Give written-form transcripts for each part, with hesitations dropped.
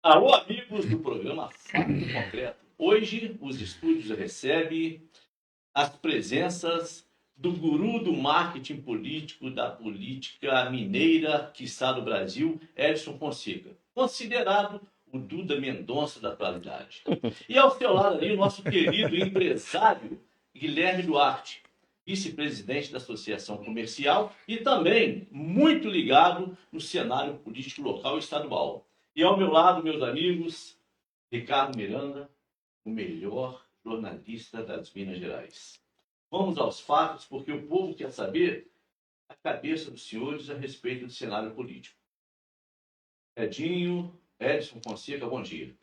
Alô, amigos do programa Fato Concreto. Hoje, os estúdios recebem as presenças do guru do marketing político, da política mineira, quiçá do Brasil, Edson Fonseca, considerado o Duda Mendonça da atualidade. E ao seu lado ali, o nosso querido empresário Guilherme Duarte, vice-presidente da Associação Comercial e também muito ligado no cenário político local e estadual. E ao meu lado, meus amigos, Ricardo Miranda, o melhor jornalista das Minas Gerais. Vamos aos fatos, porque o povo quer saber a cabeça dos senhores a respeito do cenário político. Edson Fonseca, bom dia.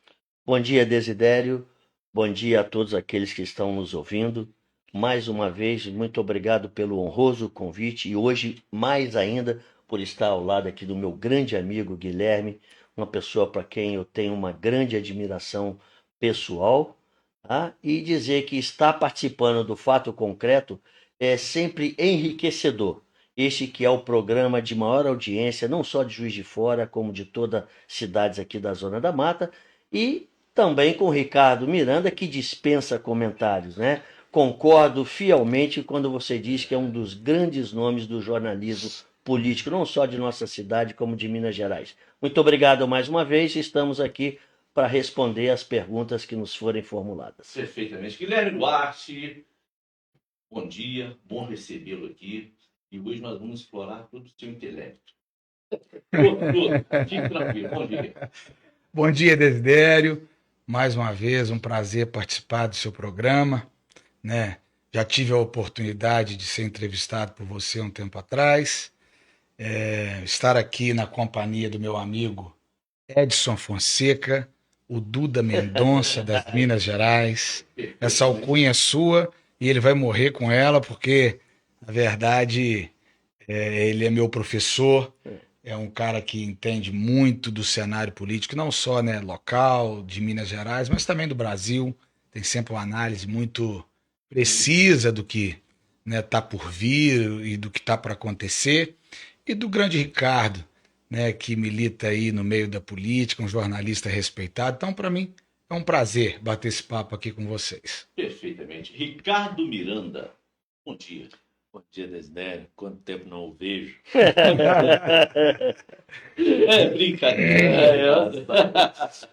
Bom dia, Desidério. Bom dia a todos aqueles que estão nos ouvindo. Mais uma vez, muito obrigado pelo honroso convite e hoje, mais ainda, por estar ao lado aqui do meu grande amigo Guilherme, uma pessoa para quem eu tenho uma grande admiração pessoal, tá? E dizer que estar participando do Fato Concreto é sempre enriquecedor. Este que é o programa de maior audiência, não só de Juiz de Fora, como de todas as cidades aqui da Zona da Mata, e também com o Ricardo Miranda, que dispensa comentários, né? Concordo fielmente quando você diz que é um dos grandes nomes do jornalismo político, não só de nossa cidade, como de Minas Gerais. Muito obrigado mais uma vez, estamos aqui para responder as perguntas que nos forem formuladas. Perfeitamente. Guilherme Duarte, bom dia, bom recebê-lo aqui. E hoje nós vamos explorar todo o seu intelecto. Fique tranquilo, bom dia. Bom dia, Desidério. Mais uma vez, um prazer participar do seu programa, né? Já tive a oportunidade de ser entrevistado por você um tempo atrás. Estar aqui na companhia do meu amigo Edson Fonseca, o Duda Mendonça das Minas Gerais. Essa alcunha é sua e ele vai morrer com ela porque, na verdade, ele é meu professor. É um cara que entende muito do cenário político, não só, né, local, de Minas Gerais, mas também do Brasil. Tem sempre uma análise muito precisa do que está por vir e do que está para acontecer. E do grande Ricardo, né, que milita aí no meio da política, um jornalista respeitado. Então, para mim, é um prazer bater esse papo aqui com vocês. Perfeitamente. Ricardo Miranda, bom dia. Bom dia, Desidério. Quanto tempo não o vejo? É brincadeira.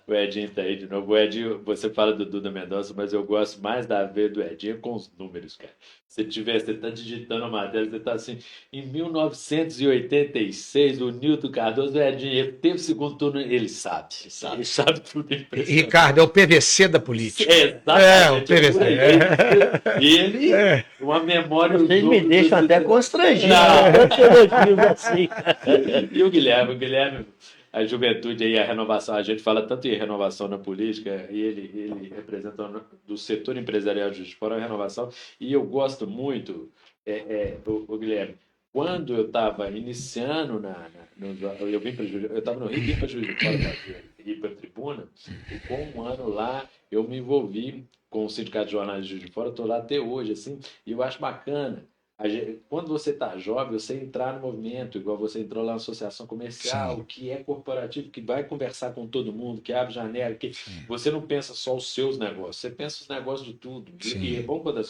O Edinho tá aí de novo. O Edinho, você fala do Duda Mendonça, mas eu gosto mais da ver do Edinho com os números, cara. Você tá digitando a matéria, você tá assim, em 1986, o Nilton Cardoso, o Edinho, ele teve segundo turno, ele sabe tudo impressionante. Ricardo, é o PVC da política. Exatamente. O PVC. Ele, uma memória... Vocês me deixam até constrangido. Assim. E o Guilherme, a juventude aí, a renovação, a gente fala tanto em renovação na política, e ele representa do setor empresarial de Juiz de Fora a renovação, e eu gosto muito, o Guilherme, quando eu estava iniciando eu vim para eu estava no Rio, vim para Juiz de Fora, ir para a tribuna, e com um ano lá eu me envolvi com o Sindicato de Jornalistas de Juiz de Fora, estou lá até hoje, assim, e eu acho bacana. Quando você está jovem, você entrar no movimento, igual você entrou lá na associação comercial, Sim. que é corporativo, que vai conversar com todo mundo, que abre janela, que você não pensa só os seus negócios, você pensa os negócios de tudo. E é bom quando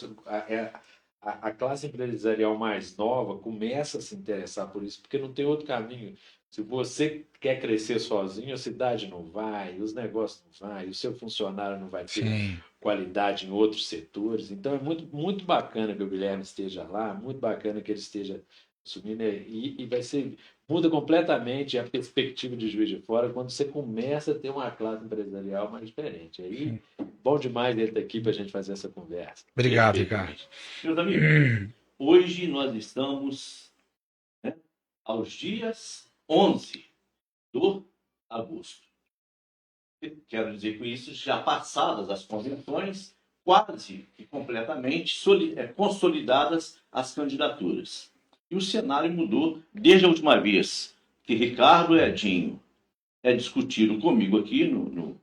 a classe empresarial mais nova começa a se interessar por isso, porque não tem outro caminho. Se você quer crescer sozinho, a cidade não vai, os negócios não vai, o seu funcionário não vai ter Sim. qualidade em outros setores. Então é muito, muito bacana que o Guilherme esteja lá, muito bacana que ele esteja assumindo e vai ser muda completamente a perspectiva de Juiz de Fora quando você começa a ter uma classe empresarial mais diferente. Aí, bom demais ele estar aqui para a gente fazer essa conversa. Obrigado, Ricardo. Meus amigos, hoje nós estamos, né, aos dias 11 de agosto. Quero dizer com isso, já passadas as convenções, quase que completamente consolidadas as candidaturas. E o cenário mudou desde a última vez que Ricardo e Edinho discutiram comigo aqui no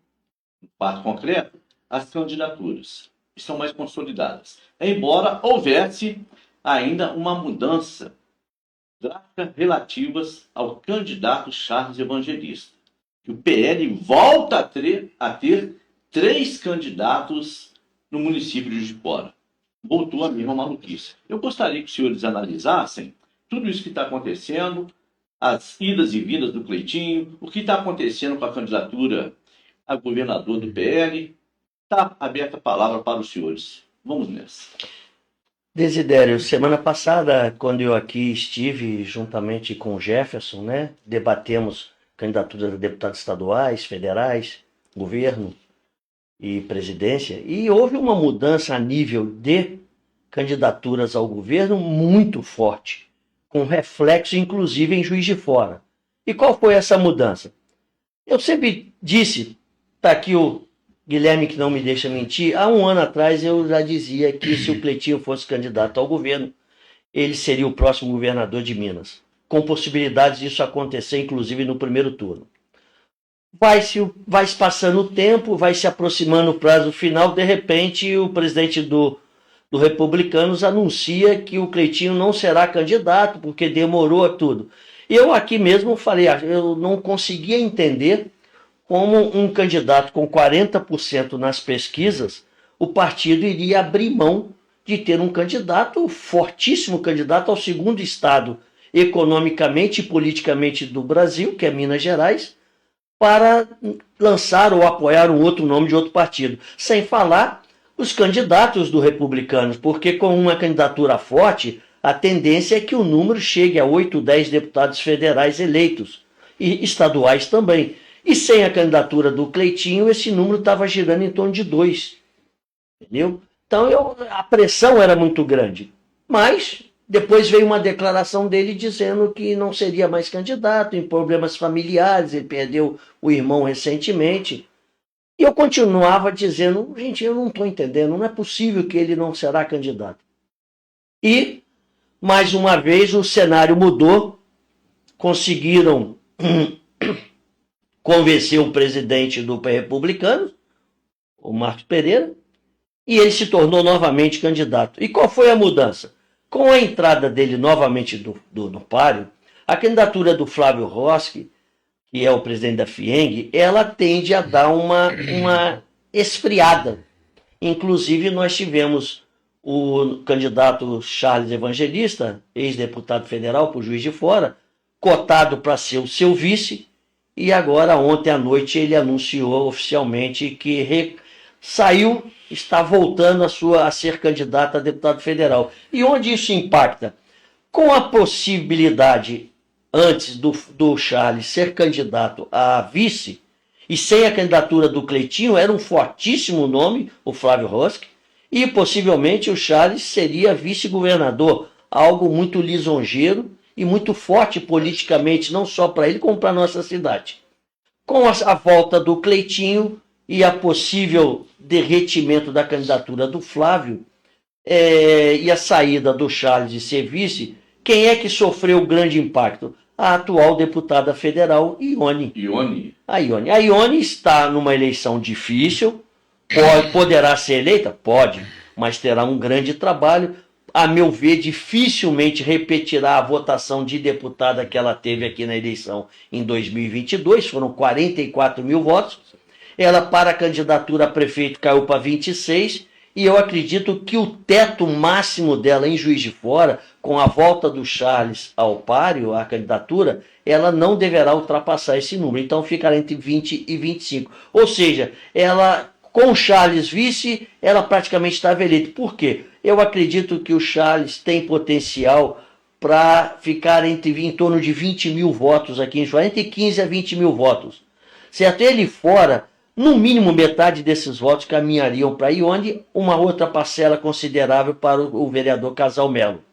Fato Concreto as candidaturas. Estão mais consolidadas. Embora houvesse ainda uma mudança drástica relativas ao candidato Charles Evangelista. que o PL volta a ter 3 candidatos no município de Juiz de Fora. Voltou a mesma maluquice. Eu gostaria que os senhores analisassem tudo isso que está acontecendo, as idas e vindas do Cleitinho, o que está acontecendo com a candidatura a governador do PL. Está aberta a palavra para os senhores. Vamos nessa. Desidério, semana passada, quando eu aqui estive juntamente com o Jefferson, né, debatemos candidaturas a deputados estaduais, federais, governo e presidência, e houve uma mudança a nível de candidaturas ao governo muito forte, com reflexo inclusive em Juiz de Fora. E qual foi essa mudança? Eu sempre disse, está aqui o Guilherme que não me deixa mentir, há um ano atrás eu já dizia que se o Cleitinho fosse candidato ao governo, ele seria o próximo governador de Minas, com possibilidades disso acontecer, inclusive no primeiro turno. Vai se passando o tempo, vai se aproximando o prazo final, de repente o presidente do Republicanos anuncia que o Cleitinho não será candidato, porque demorou tudo. Eu aqui mesmo falei, eu não conseguia entender como um candidato com 40% nas pesquisas, o partido iria abrir mão de ter um candidato, fortíssimo candidato ao segundo estado economicamente e politicamente do Brasil, que é Minas Gerais, para lançar ou apoiar um outro nome de outro partido. Sem falar os candidatos do Republicanos, porque com uma candidatura forte, a tendência é que o número chegue a 8, 10 deputados federais eleitos, e estaduais também. E sem a candidatura do Cleitinho, esse número estava girando em torno de 2. Entendeu? Então a pressão era muito grande. Mas depois veio uma declaração dele dizendo que não seria mais candidato, em problemas familiares, ele perdeu o irmão recentemente. E eu continuava dizendo, gente, eu não estou entendendo, não é possível que ele não será candidato. E, mais uma vez, o cenário mudou, conseguiram convencer o presidente do Republicano, o Marcos Pereira, e ele se tornou novamente candidato. E qual foi a mudança? Com a entrada dele novamente no páreo, a candidatura do Flávio Roski, que é o presidente da FIENG, ela tende a dar uma esfriada. Inclusive, nós tivemos o candidato Charles Evangelista, ex-deputado federal por Juiz de Fora, cotado para ser o seu vice, e agora, ontem à noite, ele anunciou oficialmente que saiu, está voltando a ser candidato a deputado federal. E onde isso impacta? Com a possibilidade, antes do Charles ser candidato a vice, e sem a candidatura do Cleitinho, era um fortíssimo nome, o Flávio Roski, e possivelmente o Charles seria vice-governador, algo muito lisonjeiro e muito forte politicamente, não só para ele, como para a nossa cidade. Com a volta do Cleitinho e a possível derretimento da candidatura do Flávio, e a saída do Charles de ser vice, quem é que sofreu o grande impacto? A atual deputada federal, Ione. A Ione está numa eleição difícil, poderá ser eleita? Pode, mas terá um grande trabalho. A meu ver, dificilmente repetirá a votação de deputada que ela teve aqui na eleição em 2022, foram 44 mil votos. Ela, para a candidatura a prefeito, caiu para 26, e eu acredito que o teto máximo dela em Juiz de Fora, com a volta do Charles ao páreo, à candidatura, ela não deverá ultrapassar esse número, então ficará entre 20 e 25. Ou seja, ela, com o Charles vice, ela praticamente estava eleita. Por quê? Eu acredito que o Charles tem potencial para ficar em torno de 20 mil votos aqui em Juiz, entre 15 a 20 mil votos. Certo? Ele fora, no mínimo metade desses votos caminhariam para Ione, uma outra parcela considerável para o vereador Casal Melo.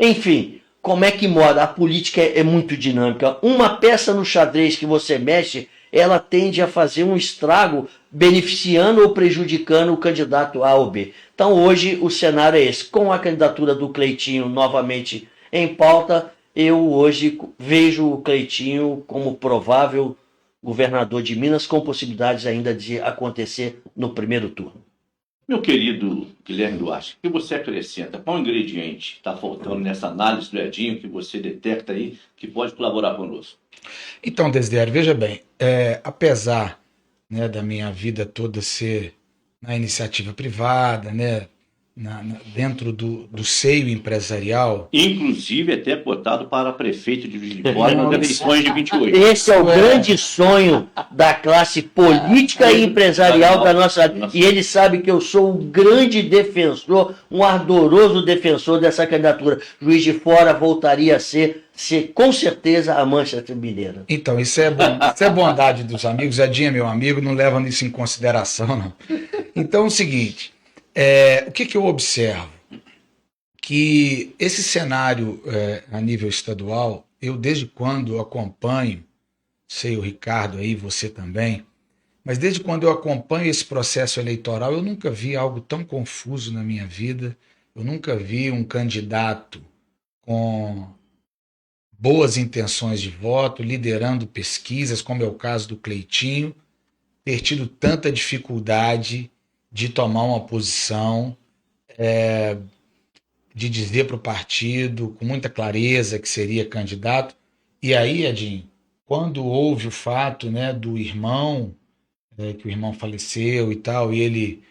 Enfim, como é que mora? A política é muito dinâmica. Uma peça no xadrez que você mexe, ela tende a fazer um estrago beneficiando ou prejudicando o candidato A ou B. Então hoje o cenário é esse. Com a candidatura do Cleitinho novamente em pauta, eu hoje vejo o Cleitinho como provável governador de Minas, com possibilidades ainda de acontecer no primeiro turno. Meu querido Guilherme Duarte, o que você acrescenta? Qual ingrediente está faltando nessa análise do Edinho que você detecta aí que pode colaborar conosco? Então, Desidério, veja bem, apesar, né, da minha vida toda ser na iniciativa privada, né, dentro do seio empresarial. Inclusive até cotado para prefeito de Juiz de Fora nas eleições de 28. Esse é o grande sonho da classe política e empresarial da nossa. E ele sabe que eu sou um grande defensor, um ardoroso defensor dessa candidatura. Juiz de Fora voltaria a ser com certeza a Manchester Mineira. Então, isso é bondade dos amigos. Edinho é meu amigo, não leva isso em consideração, não. Então, é o seguinte, o que eu observo? Que esse cenário a nível estadual, eu desde quando acompanho, sei o Ricardo aí, você também, mas desde quando eu acompanho esse processo eleitoral, eu nunca vi algo tão confuso na minha vida, eu nunca vi um candidato com boas intenções de voto, liderando pesquisas, como é o caso do Cleitinho, ter tido tanta dificuldade de tomar uma posição, de dizer para o partido com muita clareza que seria candidato. E aí, Edinho, quando houve o fato, né, do irmão, que o irmão faleceu e tal, e ele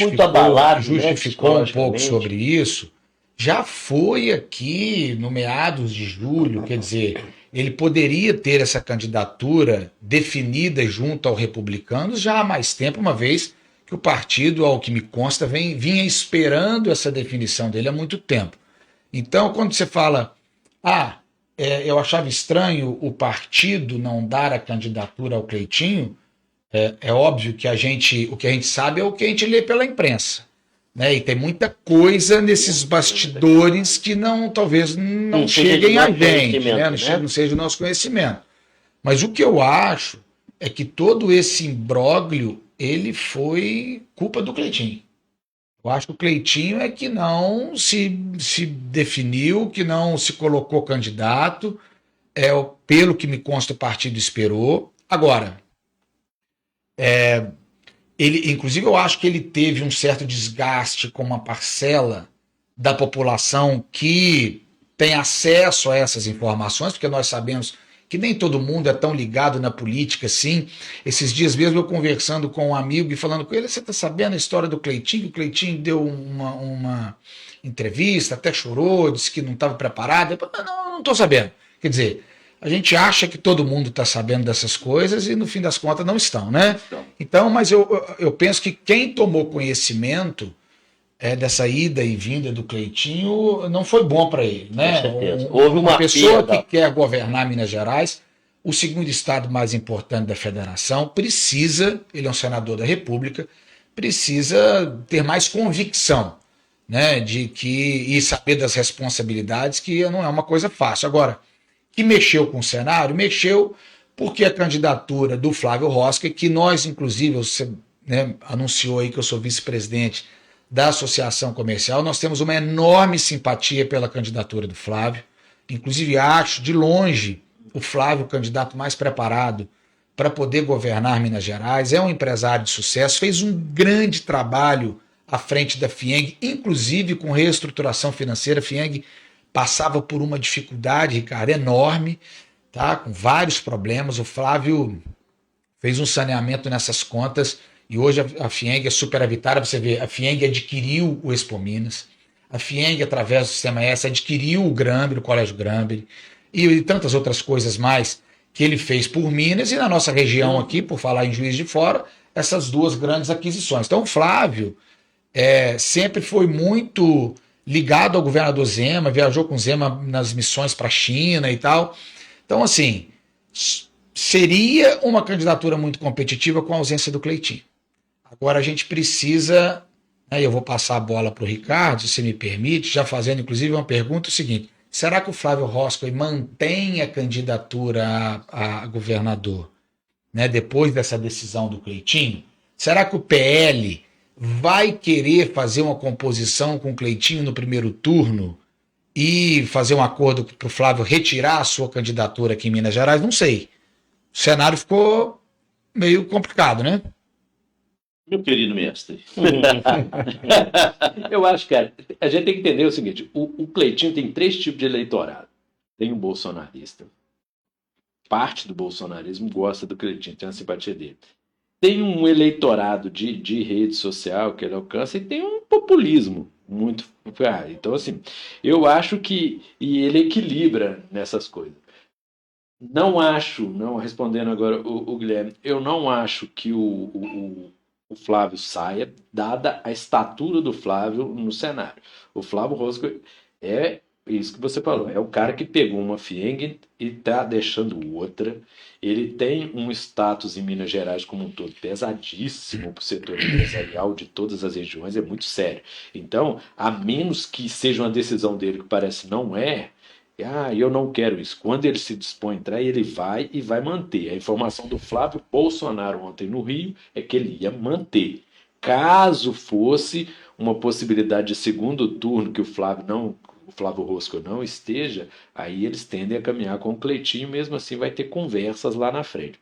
Muito abalado, justificou né, um pouco sobre isso, já foi aqui no meados de julho, quer dizer, ele poderia ter essa candidatura definida junto aos republicanos já há mais tempo, uma vez que o partido, ao que me consta, vinha esperando essa definição dele há muito tempo. Então, quando você fala, eu achava estranho o partido não dar a candidatura ao Cleitinho, é óbvio que o que a gente sabe é o que a gente lê pela imprensa. Né? E tem muita coisa nesses bastidores que talvez não cheguem a gente, né? Não seja do nosso conhecimento. Mas o que eu acho é que todo esse imbróglio ele foi culpa do Cleitinho. Eu acho que o Cleitinho é que não se definiu, que não se colocou candidato, pelo que me consta o partido esperou. Agora, inclusive eu acho que ele teve um certo desgaste com uma parcela da população que tem acesso a essas informações, porque nós sabemos que nem todo mundo é tão ligado na política assim. Esses dias mesmo eu conversando com um amigo e falando com ele, você está sabendo a história do Cleitinho? O Cleitinho deu uma entrevista, até chorou, disse que não estava preparado. Eu falei, não estou sabendo. Quer dizer, a gente acha que todo mundo está sabendo dessas coisas e no fim das contas não estão, né? Então, mas eu penso que quem tomou conhecimento dessa ida e vinda do Cleitinho não foi bom para ele, né? Com certeza. Houve uma pessoa que quer governar Minas Gerais, o segundo estado mais importante da federação, ele é um senador da República, precisa ter mais convicção, né? E saber das responsabilidades, que não é uma coisa fácil. Agora, que mexeu com o cenário, mexeu porque a candidatura do Flávio Rosca, que nós, inclusive, você, né, anunciou aí que eu sou vice-presidente da Associação Comercial, nós temos uma enorme simpatia pela candidatura do Flávio. Inclusive, acho, de longe, o Flávio o candidato mais preparado para poder governar Minas Gerais. É um empresário de sucesso, fez um grande trabalho à frente da FIENG, inclusive com reestruturação financeira. A FIENG passava por uma dificuldade, Ricardo, enorme, tá? Com vários problemas. O Flávio fez um saneamento nessas contas. E hoje a FIENG é superavitária. Você vê, a FIENG adquiriu o Expo Minas, a FIENG, através do Sistema S, adquiriu o Granby, o Colégio Granby, e tantas outras coisas mais que ele fez por Minas e na nossa região aqui, por falar em Juiz de Fora, essas duas grandes aquisições. Então o Flávio sempre foi muito ligado ao governador Zema, viajou com Zema nas missões para a China e tal. Então, assim, seria uma candidatura muito competitiva com a ausência do Cleitinho. Agora a gente precisa, eu vou passar a bola para o Ricardo, se você me permite, já fazendo inclusive uma pergunta, o seguinte, será que o Flávio Roscoe mantém a candidatura a governador, né, depois dessa decisão do Cleitinho? Será que o PL vai querer fazer uma composição com o Cleitinho no primeiro turno e fazer um acordo para o Flávio retirar a sua candidatura aqui em Minas Gerais? Não sei. O cenário ficou meio complicado, né? Meu querido mestre. Eu acho, cara, a gente tem que entender o seguinte: o Cleitinho tem 3 tipos de eleitorado. Tem um bolsonarista. Parte do bolsonarismo gosta do Cleitinho, tem uma simpatia dele. Tem um eleitorado de rede social que ele alcança e tem um populismo muito. Então, assim, eu acho que. E ele equilibra nessas coisas. Não acho, não respondendo agora o Guilherme, eu não acho que o Flávio saia, dada a estatura do Flávio no cenário. O Flávio Rosco é isso que você falou, é o cara que pegou uma fienga e está deixando outra. Ele tem um status em Minas Gerais como um todo pesadíssimo para o setor empresarial de todas as regiões, é muito sério. Então, a menos que seja uma decisão dele que parece não é, eu não quero isso. Quando ele se dispõe a entrar, ele vai e vai manter. A informação do Flávio Bolsonaro ontem no Rio é que ele ia manter. Caso fosse uma possibilidade de segundo turno que o Flávio Rosco não esteja, aí eles tendem a caminhar com o Cleitinho, mesmo assim vai ter conversas lá na frente.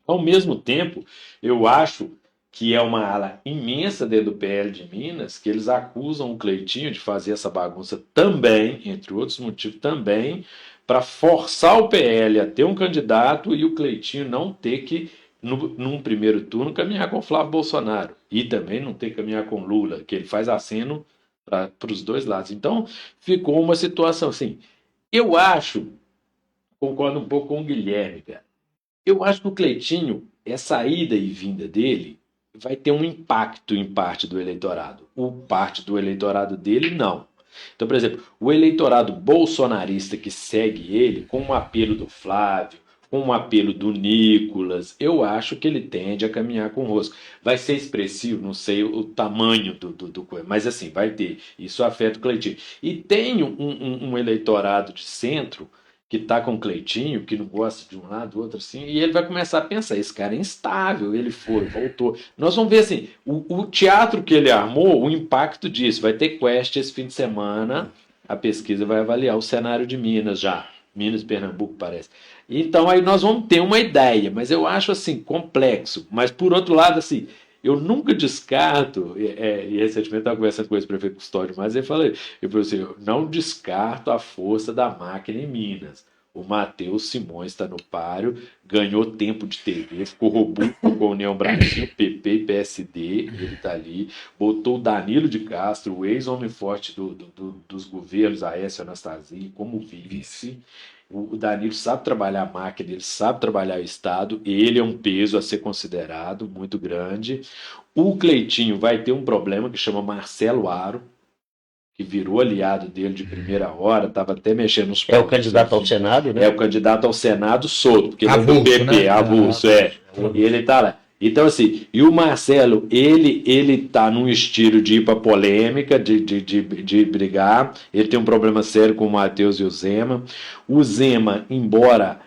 Ao mesmo tempo, eu acho que é uma ala imensa dentro do PL de Minas, que eles acusam o Cleitinho de fazer essa bagunça também, entre outros motivos também, para forçar o PL a ter um candidato e o Cleitinho não ter que, num primeiro turno, caminhar com o Flávio Bolsonaro. E também não ter que caminhar com Lula, que ele faz aceno para os dois lados. Então, ficou uma situação assim. Eu acho, concordo um pouco com o Guilherme, cara. Eu acho que o Cleitinho, essa ida e vinda dele, vai ter um impacto em parte do eleitorado. O parte do eleitorado dele, não. Então, por exemplo, o eleitorado bolsonarista que segue ele, com o apelo do Flávio, com o apelo do Nicolas, eu acho que ele tende a caminhar com o Rosco. Vai ser expressivo, não sei o tamanho do coisa, mas assim, vai ter. Isso afeta o Cleitinho. E tem um eleitorado de centro que tá com o Cleitinho, que não gosta de um lado, do outro, assim, e ele vai começar a pensar, esse cara é instável, ele foi, voltou. Nós vamos ver, assim, o teatro que ele armou, o impacto disso. Vai ter quest esse fim de semana, a pesquisa vai avaliar o cenário de Minas já. Minas e Pernambuco, parece. Então, aí nós vamos ter uma ideia, mas eu acho, assim, complexo. Mas, por outro lado, assim, eu nunca descarto, e recentemente eu estava conversando com esse prefeito Custódio, mas ele falou assim, eu não descarto a força da máquina em Minas. O Matheus Simões está no páreo, ganhou tempo de TV, ficou robusto com a União Brasil, PP e PSD, ele está ali, botou o Danilo de Castro, o ex-homem forte dos governos, Aécio Anastasia, como vice. O Danilo sabe trabalhar a máquina, ele sabe trabalhar o Estado, ele é um peso a ser considerado muito grande. O Cleitinho vai ter um problema que chama Marcelo Aro, que virou aliado dele de primeira hora, estava até mexendo nos É o candidato ao Senado, né? É o candidato ao Senado solto, porque ele é do Avulso, PP, né? avulso, E ele tá lá. Então, assim, e o Marcelo, ele tá num estilo de ir pra polêmica, de brigar. Ele tem um problema sério com o Matheus e o Zema. O Zema, embora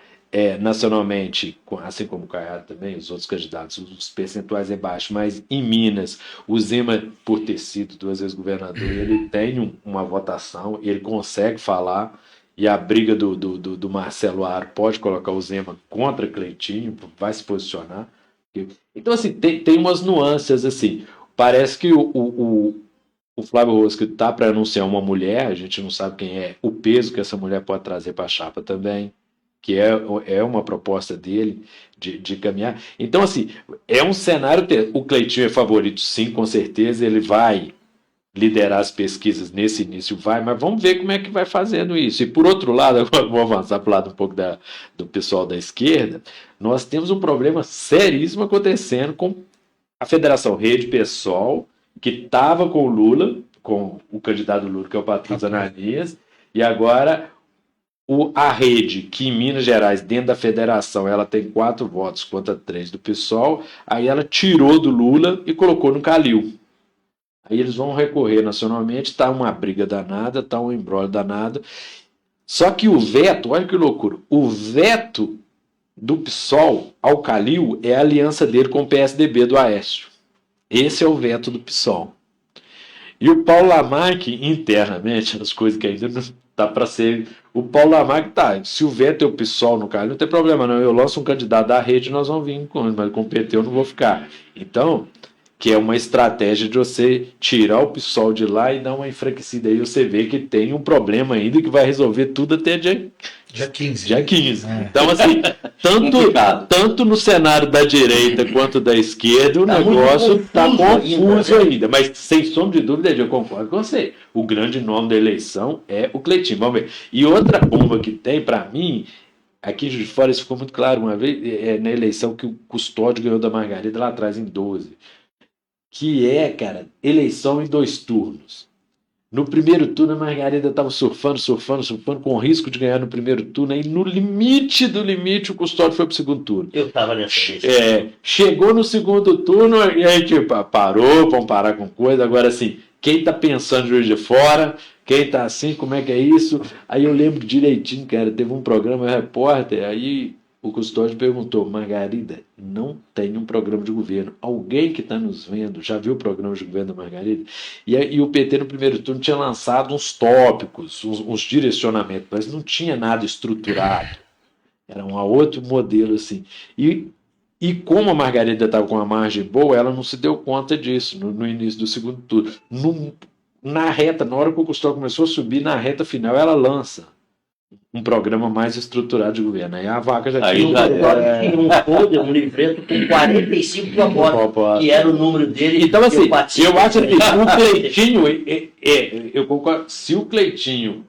nacionalmente, assim como o Caiado também, os outros candidatos, os percentuais é baixo, mas em Minas, o Zema, por ter sido 2 vezes governador, ele tem uma votação, ele consegue falar. E a briga do Marcelo Aro pode colocar o Zema contra Cleitinho, vai se posicionar. Então, assim, tem umas nuances, assim. Parece que o Flávio Rosco está para anunciar uma mulher, a gente não sabe quem é, o peso que essa mulher pode trazer para a chapa também, que é uma proposta dele de caminhar. Então, assim, é um cenário. O Cleitinho é favorito, sim, com certeza, ele vai liderar as pesquisas nesse início, mas vamos ver como é que vai fazendo isso. E por outro lado, agora vou avançar para o lado um pouco do pessoal da esquerda, nós temos um problema seríssimo acontecendo com a Federação Rede PSOL, que estava com o Lula, com o candidato Lula, que é o Patrício Ananias, e agora a Rede, que em Minas Gerais, dentro da federação, ela tem 4 votos contra 3 do PSOL, aí ela tirou do Lula e colocou no Calil. Aí eles vão recorrer nacionalmente, tá uma briga danada, tá um embrólio danado. Só que o veto, olha que loucura, o veto do PSOL ao Calil é a aliança dele com o PSDB do Aécio. Esse é o veto do PSOL. E o Paulo Lamarck, internamente, as coisas que ainda não tá para ser... O Paulo Lamarck se o veto é o PSOL no Calil, não tem problema não, eu lanço um candidato da Rede, nós vamos vir com ele, mas com o PT eu não vou ficar. Então... que é uma estratégia de você tirar o PSOL de lá e dar uma enfraquecida. Aí você vê que tem um problema ainda que vai resolver tudo até dia 15. Dia 15. É. Então, assim, tanto no cenário da direita quanto da esquerda, o negócio está confuso ainda. Mas, sem sombra de dúvida, eu concordo com você. O grande nome da eleição é o Cleitinho. Vamos ver. E outra bomba que tem, para mim, aqui em Juiz de Fora, isso ficou muito claro uma vez, na eleição que o Custódio ganhou da Margarida lá atrás, em 12. Que é, cara, eleição em 2 turnos. No primeiro turno, a Margarida estava surfando, com o risco de ganhar no primeiro turno. Aí, no limite do limite, o Custódio foi para o segundo turno. Eu estava nessa lista. Chegou no segundo turno, e aí tipo, parou, vamos parar com coisa. Agora, assim, quem está pensando de Juiz de Fora, quem está assim, como é que é isso? Aí eu lembro direitinho, cara, teve um programa, repórter, aí o Custódio perguntou, Margarida, não tem um programa de governo. Alguém que está nos vendo já viu o programa de governo da Margarida? E o PT no primeiro turno tinha lançado uns tópicos, uns direcionamentos, mas não tinha nada estruturado. Era um outro modelo assim. E como a Margarida estava com uma margem boa, ela não se deu conta disso no início do segundo turno. Na hora que o Custódio começou a subir, na reta final, ela lança um programa mais estruturado de governo. Aí a vaca já tinha um folder, um livreto com 45 votos, que era o número dele. Então, assim, eu acho que o Cleitinho, eu concordo, se o Cleitinho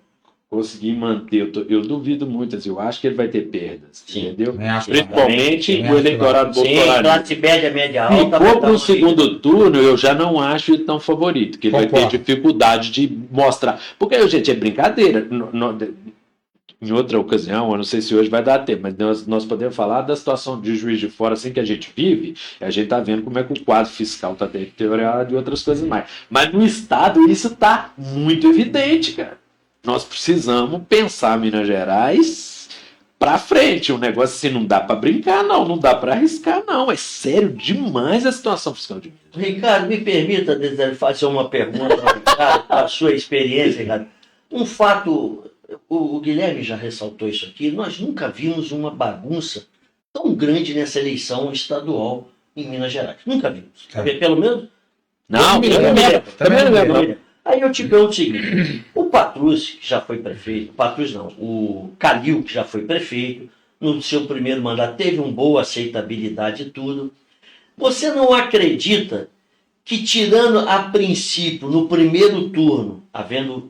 conseguir manter, eu duvido muito, assim, eu acho que ele vai ter perdas, entendeu? Principalmente o eleitorado bolsonarista. Classe média, média alta. Ficou para o segundo turno, eu já não acho ele tão favorito, que ele vai ter dificuldade de mostrar. Porque, gente, é brincadeira. Em outra ocasião, eu não sei se hoje vai dar tempo, mas nós podemos falar da situação de Juiz de Fora assim que a gente vive, e a gente está vendo como é que o quadro fiscal está deteriorado e outras coisas mais. Mas no Estado isso está muito evidente, cara. Nós precisamos pensar Minas Gerais para frente. Um negócio assim, não dá para brincar, não dá para arriscar, não. É sério demais a situação fiscal de Minas. Ricardo, me permita fazer uma pergunta ao Ricardo, a sua experiência, Ricardo. Um fato... O Guilherme já ressaltou isso aqui. Nós nunca vimos uma bagunça tão grande nessa eleição estadual em Minas Gerais. Nunca vimos. Pelo menos? Não, também não lembro. Aí eu te pergunto o seguinte: o Patrus, que já foi prefeito, o Calil, que já foi prefeito, no seu primeiro mandato teve uma boa aceitabilidade e tudo. Você não acredita que, tirando a princípio, no primeiro turno,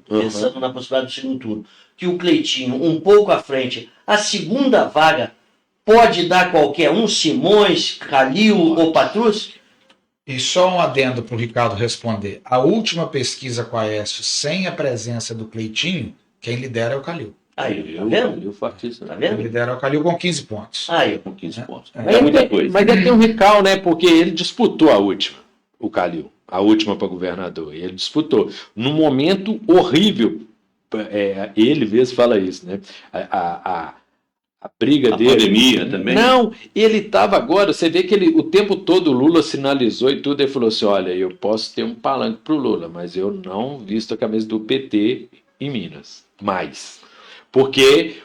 pensando na possibilidade do segundo turno, que o Cleitinho, um pouco à frente, a segunda vaga pode dar qualquer um, Simões, Calil ou Patrus? E só um adendo para o Ricardo responder. A última pesquisa com a Aécio, sem a presença do Cleitinho, quem lidera é o Calil. Aí, tá vendo? Tá vendo? Quem lidera é o Calil com 15 pontos. Aí, Com 15 pontos. É muita coisa. Mas ele tem um recall, né? Porque ele disputou a última, o Calil. A última para governador. Ele disputou. Num momento horrível. Ele mesmo fala isso, né? A briga dele. A pandemia também. Não, ele estava agora. Você vê que o tempo todo o Lula sinalizou e tudo. Ele falou assim: olha, eu posso ter um palanque para o Lula, mas eu não visto a camisa do PT em Minas. Mais. Porque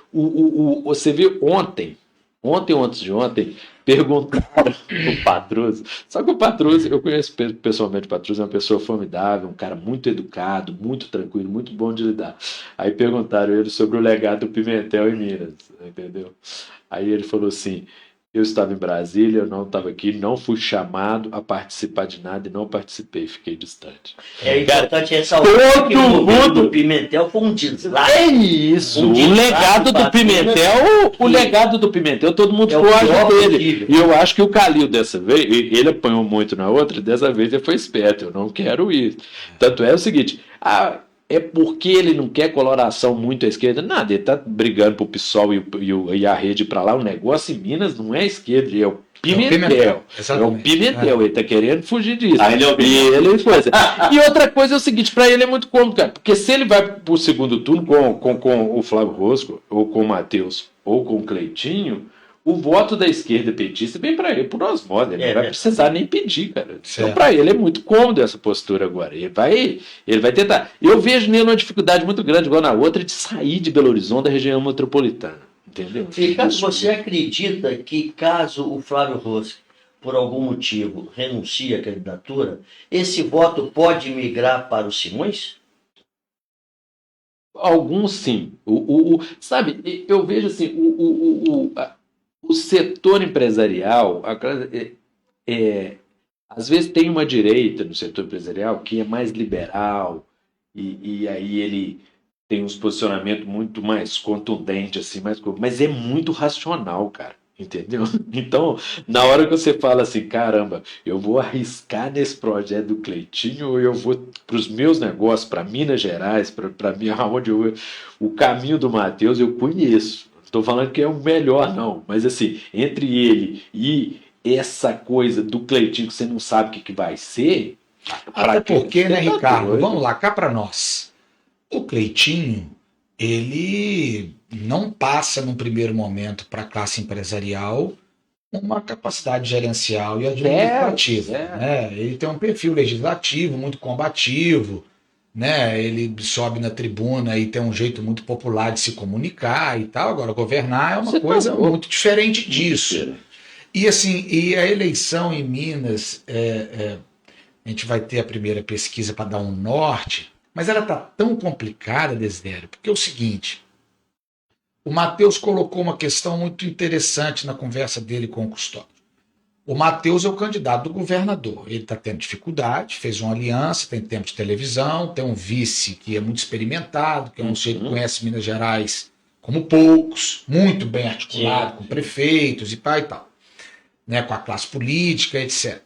você viu ontem ou antes de ontem, perguntaram o Patrus. Só que o Patrus, eu conheço pessoalmente o Patrus, é uma pessoa formidável, um cara muito educado, muito tranquilo, muito bom de lidar. Aí perguntaram ele sobre o legado do Pimentel em Minas, entendeu? Aí ele falou assim: eu estava em Brasília, eu não estava aqui, não fui chamado a participar de nada e não participei, fiquei distante. É importante ressaltar que o governo do Pimentel foi um desastre. É isso, o legado do Pimentel, todo mundo foge dele. E eu acho que o Calil dessa vez, ele apanhou muito na outra, dessa vez ele foi esperto, eu não quero ir. Tanto é o seguinte, é porque ele não quer coloração muito à esquerda? Nada, ele está brigando pro PSOL e a rede para lá. O negócio em Minas não é a esquerda, é o Pimentel. É o Pimentel, ele está querendo fugir disso. E outra coisa é o seguinte, para ele é muito cômodo, cara, porque se ele vai pro segundo turno com o Flávio Rosco, ou com o Matheus, ou com o Cleitinho, o voto da esquerda petista vem para ele por osmose, ele não vai precisar nem pedir, cara. Então, para ele é muito cômodo essa postura agora. Ele vai tentar. Eu vejo nele uma dificuldade muito grande, igual na outra, de sair de Belo Horizonte da região metropolitana. Entendeu? Ricardo, você acredita que caso o Flávio Rossi por algum motivo, renuncia à candidatura, esse voto pode migrar para o Simões? Alguns sim. Sabe, eu vejo assim, o setor empresarial, às vezes tem uma direita no setor empresarial que é mais liberal, e aí ele tem uns posicionamentos muito mais contundentes, assim, mas é muito racional, cara. Entendeu? Então, na hora que você fala assim, caramba, eu vou arriscar nesse projeto do Cleitinho ou eu vou para os meus negócios, para Minas Gerais, para mim, aonde o caminho do Matheus eu conheço. Não estou falando que é o melhor, não, mas assim, entre ele e essa coisa do Cleitinho que você não sabe o que vai ser. Até porque, né, Você tá Ricardo? doido. Vamos lá, cá para nós. O Cleitinho, ele não passa num primeiro momento para a classe empresarial uma capacidade gerencial e administrativa. Certo. Né? Ele tem um perfil legislativo muito combativo, né? Ele sobe na tribuna e tem um jeito muito popular de se comunicar e tal. Agora, governar é uma Você tá coisa louco. muito diferente disso. Mentira. E assim, e a eleição em Minas, a gente vai ter a primeira pesquisa para dar um norte, mas ela está tão complicada, Desidério, porque é o seguinte, o Matheus colocou uma questão muito interessante na conversa dele com o Custódio. O Matheus é o candidato do governador, ele está tendo dificuldade, fez uma aliança, tem tempo de televisão, tem um vice que é muito experimentado, que é um sujeito que conhece Minas Gerais como poucos, muito bem articulado, com prefeitos e tal, né, com a classe política, etc.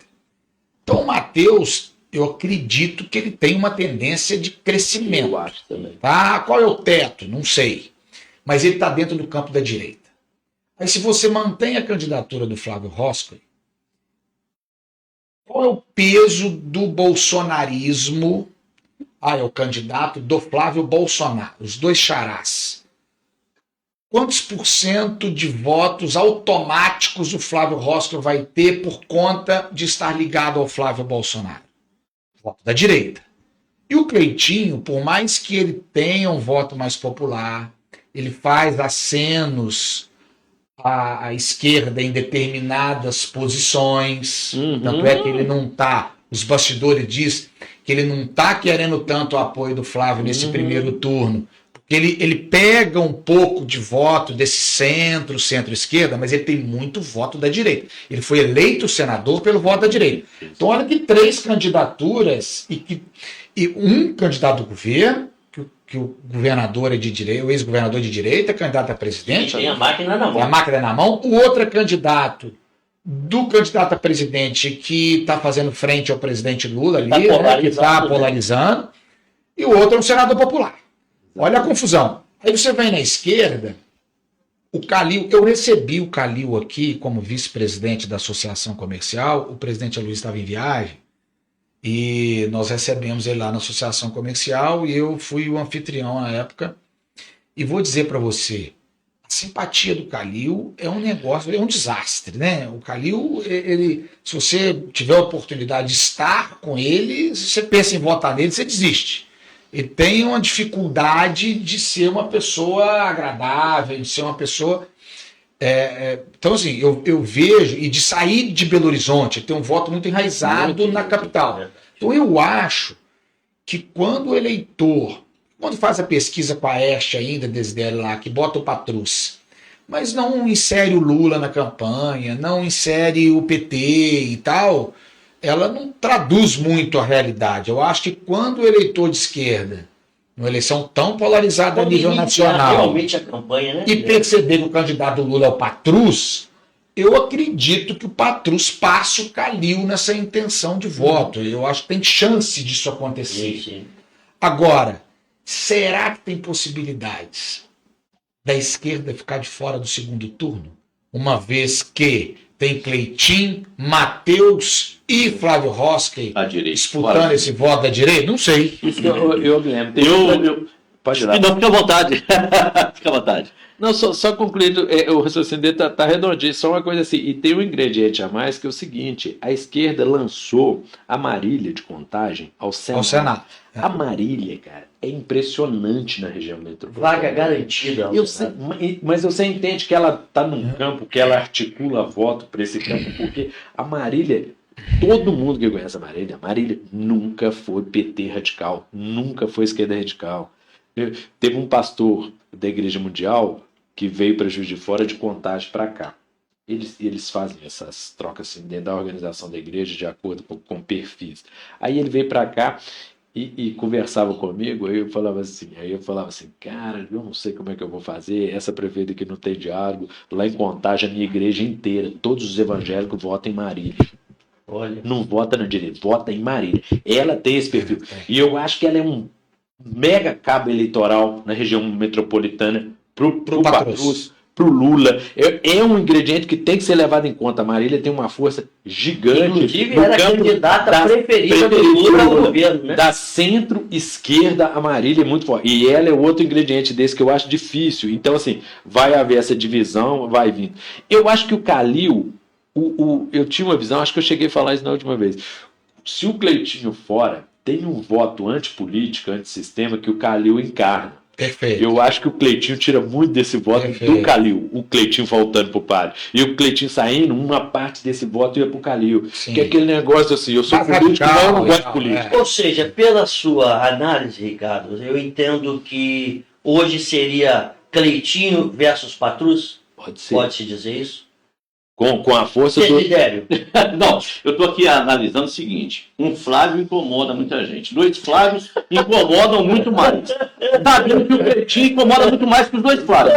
Então o Matheus, eu acredito que ele tem uma tendência de crescimento. Eu acho também. Tá? Qual é o teto? Não sei. Mas ele está dentro do campo da direita. Aí se você mantém a candidatura do Flávio Roscoe, qual é o peso do bolsonarismo? É o candidato do Flávio Bolsonaro, os dois xarás. Quantos % de votos automáticos o Flávio Roscoe vai ter por conta de estar ligado ao Flávio Bolsonaro? Voto da direita. E o Cleitinho, por mais que ele tenha um voto mais popular, ele faz acenos à esquerda em determinadas posições, tanto é que ele não está, os bastidores diz que ele não está querendo tanto o apoio do Flávio nesse primeiro turno, porque ele pega um pouco de voto desse centro-esquerda, mas ele tem muito voto da direita. Ele foi eleito senador pelo voto da direita. Então olha que 3 candidaturas e um candidato do governo, que o governador é de direita, o ex-governador de direita, candidato a presidente. Tem a máquina na Tem a mão. máquina na mão. O outro é candidato a presidente que está fazendo frente ao presidente Lula ali, que está polarizando. E o outro é um senador popular. Olha a confusão. Aí você vem na esquerda, o Calil, eu recebi o Calil aqui como vice-presidente da Associação Comercial, o presidente Luiz estava em viagem, e nós recebemos ele lá na Associação Comercial, e eu fui o anfitrião na época, e vou dizer para você, a simpatia do Calil é um negócio, é um desastre, né? O Calil, se você tiver a oportunidade de estar com ele, se você pensa em votar nele, você desiste. Ele tem uma dificuldade de ser uma pessoa agradável, de ser uma pessoa... então, assim, eu vejo, e de sair de Belo Horizonte, tem um voto muito enraizado na capital. Então, eu acho que quando o eleitor, quando faz a pesquisa com a Este ainda, Desidério lá, que bota o Patrus, mas não insere o Lula na campanha, não insere o PT e tal, ela não traduz muito a realidade. Eu acho que quando o eleitor de esquerda, numa eleição tão polarizada a nível nacional, Realmente a campanha, né? e perceber que o candidato Lula é o Patrus, eu acredito que o Patrus passe o Calil nessa intenção de voto. Eu acho que tem chance disso acontecer. Sim. Agora, será que tem possibilidades da esquerda ficar de fora do segundo turno? Uma vez que tem Cleitinho, Matheus e Flávio Roscoe disputando esse voto da direita? Não sei. Eu me lembro. Pode ir lá. Não, fica à vontade. Fica à vontade. Não, só concluindo, o raciocínio dele tá redondinho, só uma coisa assim, e tem um ingrediente a mais que é o seguinte, a esquerda lançou a Marília de Contagem ao Senado. A Marília, cara, é impressionante na região metropolitana. Vaga garantida. Mas você entende que ela está num campo que ela articula voto para esse campo, porque a Marília, todo mundo que conhece a Marília nunca foi PT radical, nunca foi esquerda radical. Teve um pastor da Igreja Mundial que veio para Juiz de Fora de Contagem para cá. Eles fazem essas trocas assim, dentro da organização da igreja de acordo com perfis. Aí ele veio para cá e conversava comigo, aí eu falava assim, cara, eu não sei como é que eu vou fazer, essa prefeita que não tem diálogo, lá em Contagem a minha igreja inteira, todos os evangélicos votam em Marília. Olha. Não vota na direita, vota em Marília. Ela tem esse perfil. E eu acho que ela é um mega cabo eleitoral na região metropolitana pro Patrus, pro Lula. É um ingrediente que tem que ser levado em conta. A Marília tem uma força gigante. Inclusive, era a candidata preferida do Lula ao governo, né? Da centro-esquerda, a Marília é muito forte. E ela é outro ingrediente desse que eu acho difícil. Então, assim, vai haver essa divisão, vai vindo. Eu acho que o Calil, eu tinha uma visão, acho que eu cheguei a falar isso na última vez. Se o Cleitinho fora, tem um voto antipolítico, antissistema que o Calil encarna. Perfeito. Eu acho que o Cleitinho tira muito desse voto do Calil, o Cleitinho voltando pro Palio. E o Cleitinho saindo, uma parte desse voto ia pro Calil. Sim. Que é aquele negócio assim, eu sou político, mas eu não gosto de política. Ou seja, pela sua análise, Ricardo, eu entendo que hoje seria Cleitinho versus Patrus? Pode ser. Pode-se dizer isso? Com a força do... Desidério. Não, eu estou aqui analisando o seguinte: um Flávio incomoda muita gente, 2 Flávios incomodam muito mais. Tá vendo que o Cleitinho incomoda muito mais que os 2 Flávios.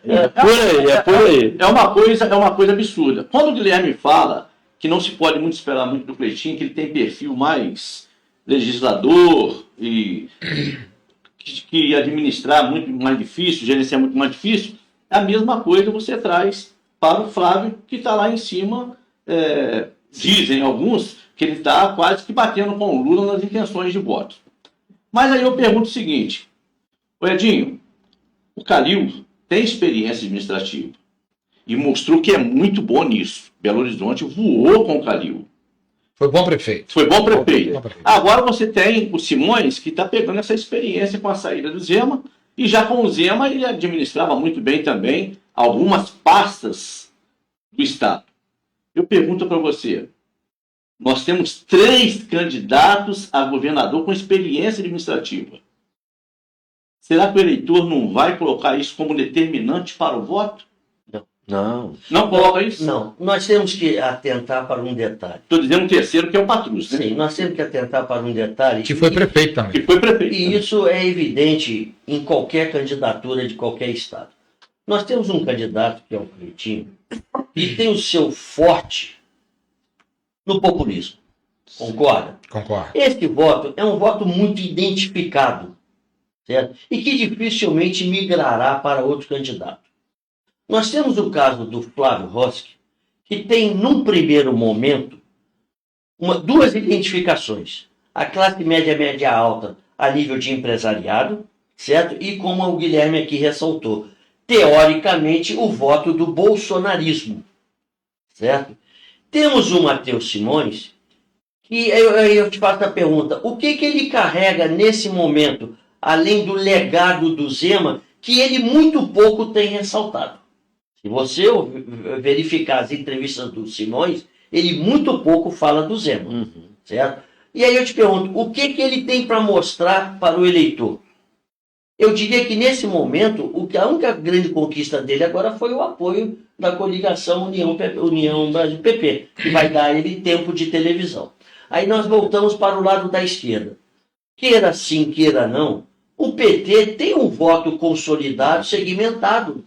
É por aí. É uma coisa absurda. Quando o Guilherme fala que não se pode muito esperar muito do Cleitinho, que ele tem perfil mais legislador e que administrar muito mais difícil, gerenciar muito mais difícil, a mesma coisa você traz para o Flávio, que está lá em cima. Dizem alguns que ele está quase que batendo com o Lula nas intenções de voto. Mas aí eu pergunto o seguinte: o Edinho, o Calil tem experiência administrativa e mostrou que é muito bom nisso. Belo Horizonte voou com o Calil. Foi bom prefeito. Foi bom prefeito. Bom prefeito. Agora você tem o Simões, que está pegando essa experiência com a saída do Zema, e já com o Zema ele administrava muito bem também algumas pastas do Estado. Eu pergunto para você, nós temos 3 candidatos a governador com experiência administrativa. Será que o eleitor não vai colocar isso como determinante para o voto? Não. Não coloca isso? Não. Nós temos que atentar para um detalhe. Estou dizendo o terceiro, que é o Patrus, né? Sim, nós temos que atentar para um detalhe. Que foi prefeito também. Que foi prefeito. E isso é evidente em qualquer candidatura de qualquer estado. Nós temos um candidato, que é o Cleitinho, que tem o seu forte no populismo. Concorda? Concordo. Esse voto é um voto muito identificado, certo? E que dificilmente migrará para outro candidato. Nós temos o caso do Flávio Roski, que tem, num primeiro momento, 2 identificações. A classe média, média alta, a nível de empresariado, certo? E como o Guilherme aqui ressaltou, teoricamente, o voto do bolsonarismo, certo? Temos o Matheus Simões, que eu te faço a pergunta, o que ele carrega nesse momento, além do legado do Zema, que ele muito pouco tem ressaltado? Se você verificar as entrevistas do Simões, ele muito pouco fala do Zema, certo? E aí eu te pergunto, o que ele tem para mostrar para o eleitor? Eu diria que nesse momento, a única grande conquista dele agora foi o apoio da coligação União Brasil-PP, que vai dar a ele tempo de televisão. Aí nós voltamos para o lado da esquerda. Queira sim, queira não, o PT tem um voto consolidado, segmentado.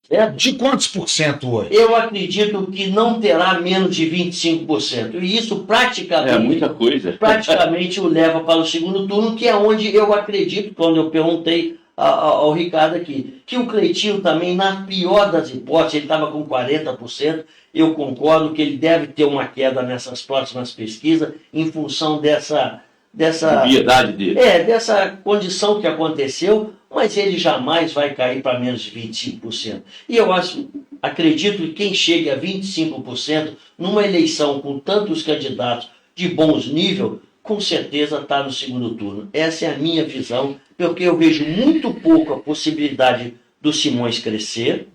Certo? De quantos por cento hoje? Eu acredito que não terá menos de 25%. E isso praticamente, É muita coisa. praticamente o leva para o segundo turno, que é onde eu acredito, quando eu perguntei ao Ricardo aqui, que o Cleitinho também, na pior das hipóteses, ele estava com 40%, eu concordo que ele deve ter uma queda nessas próximas pesquisas, em função dessa Obviedade dele. dessa condição que aconteceu, mas ele jamais vai cair para menos de 25%. E eu acredito que quem chega a 25% numa eleição com tantos candidatos de bons níveis, com certeza está no segundo turno. Essa é a minha visão, porque eu vejo muito pouco a possibilidade do Simões crescer.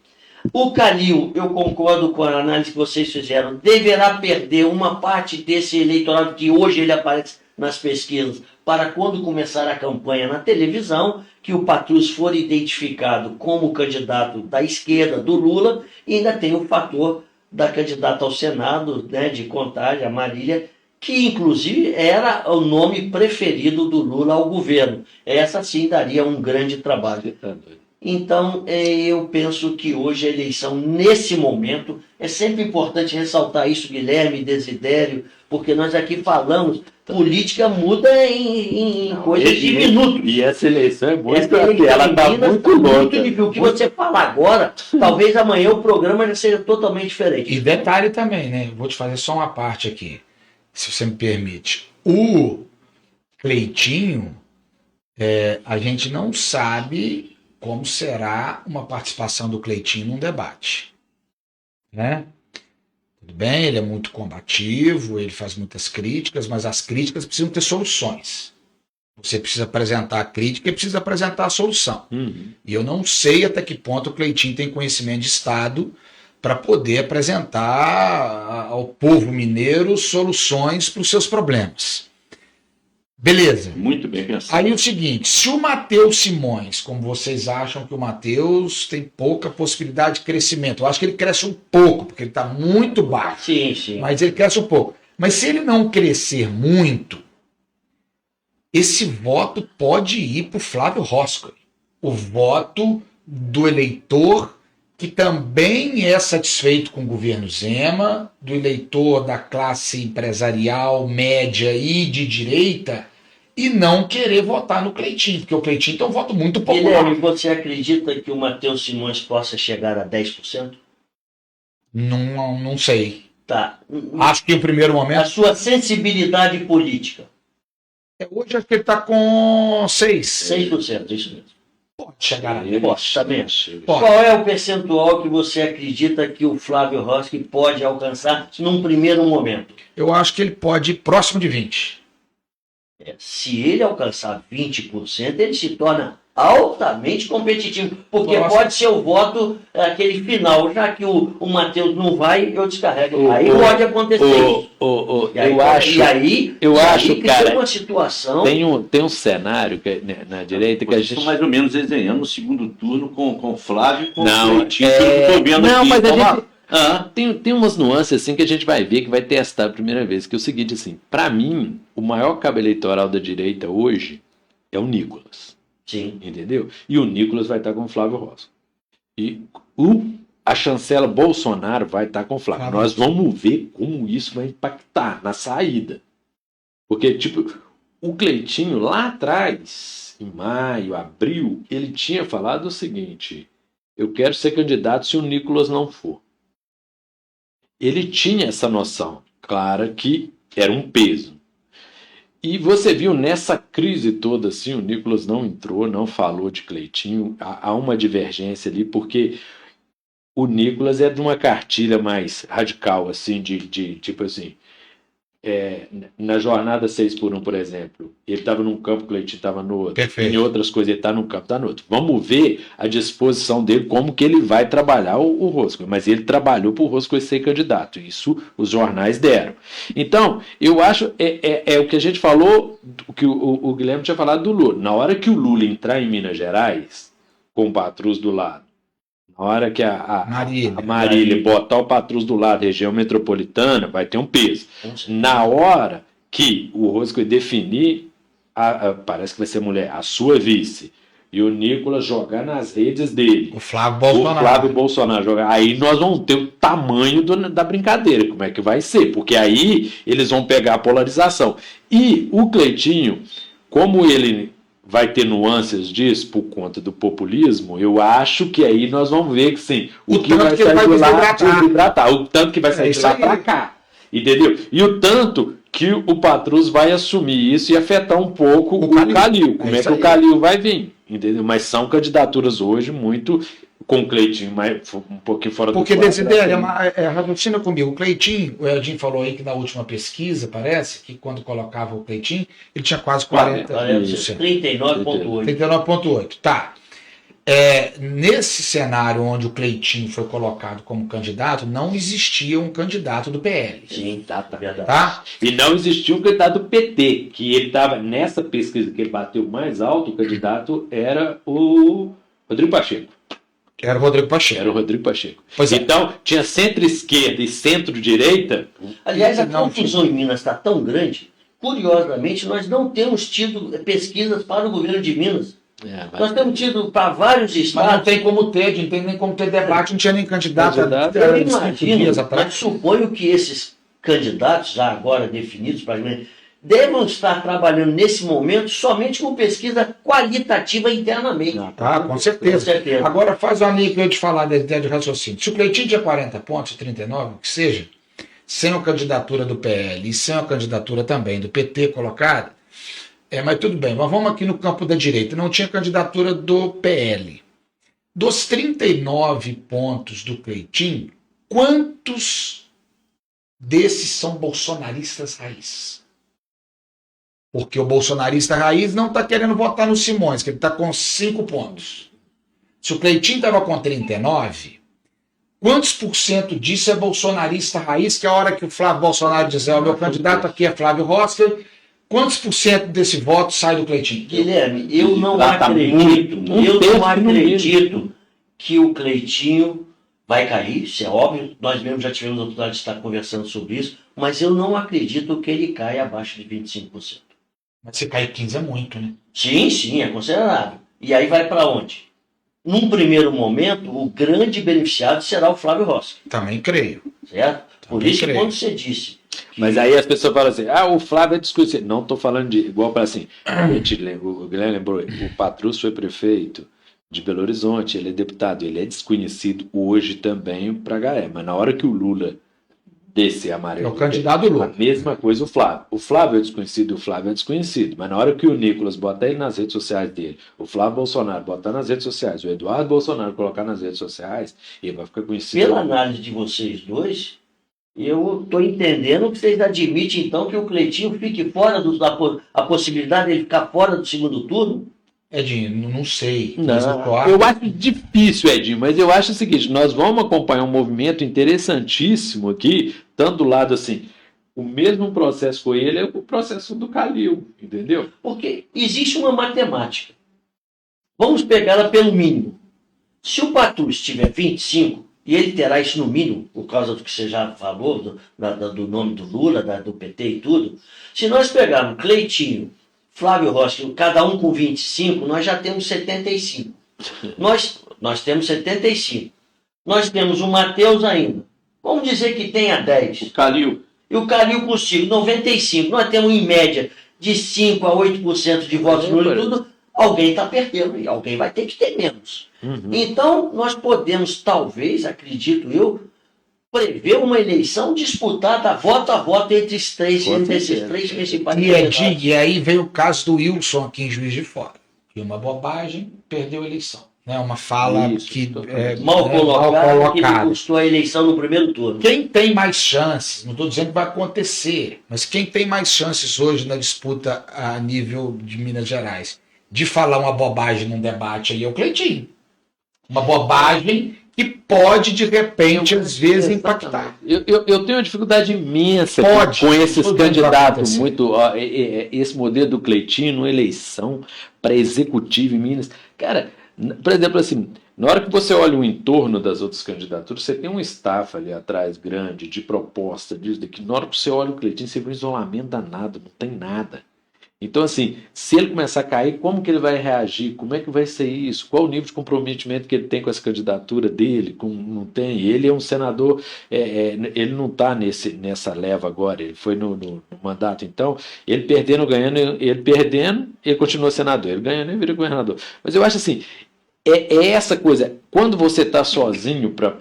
O Calil, eu concordo com a análise que vocês fizeram, deverá perder uma parte desse eleitorado que hoje ele aparece nas pesquisas para quando começar a campanha na televisão, que o Patrus for identificado como candidato da esquerda do Lula, e ainda tem o fator da candidata ao Senado, né, de Contagem, a Marília, que inclusive era o nome preferido do Lula ao governo. Essa sim daria um grande trabalho. Então, eu penso que hoje a eleição, nesse momento, é sempre importante ressaltar isso, Guilherme, Desidério, porque nós aqui falamos, política muda em coisas de minutos. E essa eleição é muito ela está muito louca. O que você fala agora, talvez amanhã o programa já seja totalmente diferente. E detalhe também, né? Vou te fazer só uma parte aqui, se você me permite. O Cleitinho, a gente não sabe como será uma participação do Cleitinho num debate, né? Tudo bem, ele é muito combativo, ele faz muitas críticas, mas as críticas precisam ter soluções. Você precisa apresentar a crítica e precisa apresentar a solução. E eu não sei até que ponto o Cleitinho tem conhecimento de Estado para poder apresentar ao povo mineiro soluções para os seus problemas. Beleza. Muito bem pensado. Aí o seguinte, se o Matheus Simões, como vocês acham que o Matheus tem pouca possibilidade de crescimento, eu acho que ele cresce um pouco, porque ele está muito baixo. Sim, sim. Mas ele cresce um pouco. Mas se ele não crescer muito, esse voto pode ir para o Flávio Roscoe. O voto do eleitor que também é satisfeito com o governo Zema, do eleitor da classe empresarial média e de direita, e não querer votar no Cleitinho, porque o Cleitinho tem um voto muito popular. Guilherme, você acredita que o Matheus Simões possa chegar a 10%? Não sei. Tá. Acho que em primeiro A momento... sua sensibilidade política? Hoje acho que ele está com 6%. 6%, isso mesmo. Pode chegar a Pode, tá bem. Pode. Qual é o percentual que você acredita que o Flávio Roscoe pode alcançar num primeiro momento? Eu acho que ele pode ir próximo de 20%. Se ele alcançar 20%, ele se torna altamente competitivo, porque Nossa. pode ser o voto aquele final, já que o Matheus não vai, eu descarrego. Aí pode acontecer isso. Eu acho, cara, uma situação... tem um cenário que, na direita que a gente... Estão mais ou menos desenhando no segundo turno com o Flávio e com Não, o Cleitinho. Eu tô vendo não, aqui. mas Então, a gente... Tem umas nuances assim que a gente vai ver, que vai testar a primeira vez, que é o seguinte, assim, para mim, o maior cabo eleitoral da direita hoje é o Nicolas. Sim. Entendeu? E o Nicolas vai estar com o Flávio Roscoe. E a chancela Bolsonaro vai estar com o Flávio. Nós vamos ver como isso vai impactar na saída. Porque, tipo, o Cleitinho lá atrás, em maio, abril, ele tinha falado o seguinte: eu quero ser candidato se o Nicolas não for. Ele tinha essa noção clara que era um peso. E você viu nessa crise toda, assim, o Nicolas não entrou, não falou de Cleitinho, há uma divergência ali, porque o Nicolas é de uma cartilha mais radical, assim, de tipo assim, na jornada 6x1, por exemplo, ele estava num campo, o Cleitinho estava no outro. Perfeito. Em outras coisas, ele está num campo, está no outro. Vamos ver a disposição dele, como que ele vai trabalhar o Roscoe. Mas ele trabalhou para o Roscoe ser candidato. Isso os jornais deram. Então, eu acho, é o que a gente falou, o que o Guilherme tinha falado do Lula. Na hora que o Lula entrar em Minas Gerais, com o Patrus do lado, na hora que a Marília botar o Patrus do lado, região metropolitana, vai ter um peso. Na hora que o Roscoe definir, parece que vai ser mulher, a sua vice, e o Nicolas jogar nas redes dele, o Flávio Bolsonaro jogar, aí nós vamos ter o tamanho da brincadeira, como é que vai ser, porque aí eles vão pegar a polarização. E o Cleitinho, como ele vai ter nuances disso por conta do populismo, eu acho que aí nós vamos ver que sim, o que vai sair de lá desidratar, o tanto que vai sair de lá para cá, entendeu? E o tanto que o Patrus vai assumir isso e afetar um pouco o Calil, como é que o Calil vai vir, entendeu? Mas são candidaturas hoje muito... com o Cleitinho, mas um pouquinho fora Porque do Desidério, raciocina comigo, o Cleitinho, o Edinho falou aí que na última pesquisa, parece, que quando colocava o Cleitinho, ele tinha quase 40%. 39,8%. 39,8%. Tá. Nesse cenário onde o Cleitinho foi colocado como candidato, não existia um candidato do PL. Sim, tá verdade. Tá? E não existia um candidato do PT, que ele estava nessa pesquisa que ele bateu mais alto, o candidato era o Rodrigo Pacheco. Era o Rodrigo Pacheco. Era o Rodrigo Pacheco. Pois é. Então, tinha centro-esquerda e centro-direita. Aliás, a Não, confusão em Minas está tão grande, curiosamente, nós não temos tido pesquisas para o governo de Minas. Nós temos tido para vários Mas não estados. tem como ter, não tem nem como ter debate, não tinha nem candidato. Candidato, Era Eu 5 imagino, dias atrás. mas suponho que esses candidatos, já agora definidos, devam estar trabalhando nesse momento somente com pesquisa qualitativa internamente. Tá, com certeza. Com certeza. Agora faz uma linha que eu ia te falar da ideia de raciocínio. Se o Cleitinho tinha 40 pontos, 39, o que seja, sem a candidatura do PL e sem a candidatura também do PT colocada, mas tudo bem, mas vamos aqui no campo da direita. Não tinha candidatura do PL. Dos 39 pontos do Cleitinho, quantos desses são bolsonaristas raiz? Porque o bolsonarista raiz não está querendo votar no Simões, que ele está com 5 pontos. Se o Cleitinho estava com 39, quantos por cento disso é bolsonarista raiz, que é a hora que o Flávio Bolsonaro diz, o meu candidato aqui é Flávio Rosser, quantos por cento desse voto sai do Cleitinho? Guilherme, eu não Tá acredito, muito, eu terço não no acredito que o Cleitinho vai cair, isso é óbvio, nós mesmos já tivemos a oportunidade de estar conversando sobre isso, mas eu não acredito que ele caia abaixo de 25%. Mas se cair 15 é muito, né? Sim, é considerável. E aí vai para onde? Num primeiro momento, o grande beneficiado será o Flávio Rossi, Também creio. certo? Por Também isso que creio. quando você disse... Mas aí as pessoas falam assim, o Flávio é desconhecido. Não estou falando de, igual para assim, o Guilherme lembrou, o Patrus foi prefeito de Belo Horizonte, ele é deputado, ele é desconhecido hoje também para Gaé, mas na hora que o Lula descer amarelo, É o candidato Lula. a mesma coisa o Flávio. O Flávio é desconhecido, o Flávio é desconhecido, mas na hora que o Nicolas botar ele nas redes sociais dele, o Flávio Bolsonaro botar nas redes sociais, o Eduardo Bolsonaro colocar nas redes sociais, ele vai ficar conhecido. Pela análise de vocês dois, eu estou entendendo que vocês admitem, então, que o Cleitinho fique fora a possibilidade de ele ficar fora do segundo turno? Edinho, não sei. Não, eu acho difícil, Edinho, mas eu acho o seguinte, nós vamos acompanhar um movimento interessantíssimo aqui, tanto do lado assim, o mesmo processo com ele é o processo do Calil, entendeu? Porque existe uma matemática. Vamos pegá-la pelo mínimo. Se o Patrus tiver 25, e ele terá isso no mínimo, por causa do que você já falou, do nome do Lula, do PT e tudo, se nós pegarmos Cleitinho, Flávio Rossi, cada um com 25, nós já temos 75. Nós temos 75. Nós temos o Matheus ainda. Vamos dizer que tenha 10. O Calil. E o Calil consigo, 95. Nós temos em média de 5 a 8% de votos nulos e tudo. Alguém está perdendo e alguém vai ter que ter menos. Então, nós podemos, talvez, acredito eu, prever uma eleição disputada voto a voto entre esses três principais candidatos. E aí veio o caso do Wilson aqui em Juiz de Fora. Que uma bobagem, perdeu a eleição. Né? Uma fala Isso, que Mal colocada, que lhe custou a eleição no primeiro turno. Quem tem mais chances, não estou dizendo que vai acontecer, mas quem tem mais chances hoje na disputa a nível de Minas Gerais de falar uma bobagem num debate aí é o Cleitinho. Uma bobagem que pode, de repente, às vezes, impactar. Eu tenho uma dificuldade imensa Pode, com esses tudo vai candidatos acontecer. muito. Esse modelo do Cleitinho, numa eleição para executivo em Minas. Cara, por exemplo, assim, na hora que você olha o entorno das outras candidaturas, você tem um staff ali atrás grande, de proposta, disso, daqui. Na hora que você olha o Cleitinho, você vê um isolamento danado, não tem nada. Então, assim, se ele começar a cair, como que ele vai reagir? Como é que vai ser isso? Qual o nível de comprometimento que ele tem com essa candidatura dele? Não tem. Ele é um senador, ele não está nessa leva agora, ele foi no mandato. Então, ele perdendo, ganhando, ele continua senador. Ele ganhando, ele vira governador. Mas eu acho assim, é essa coisa. Quando você está sozinho para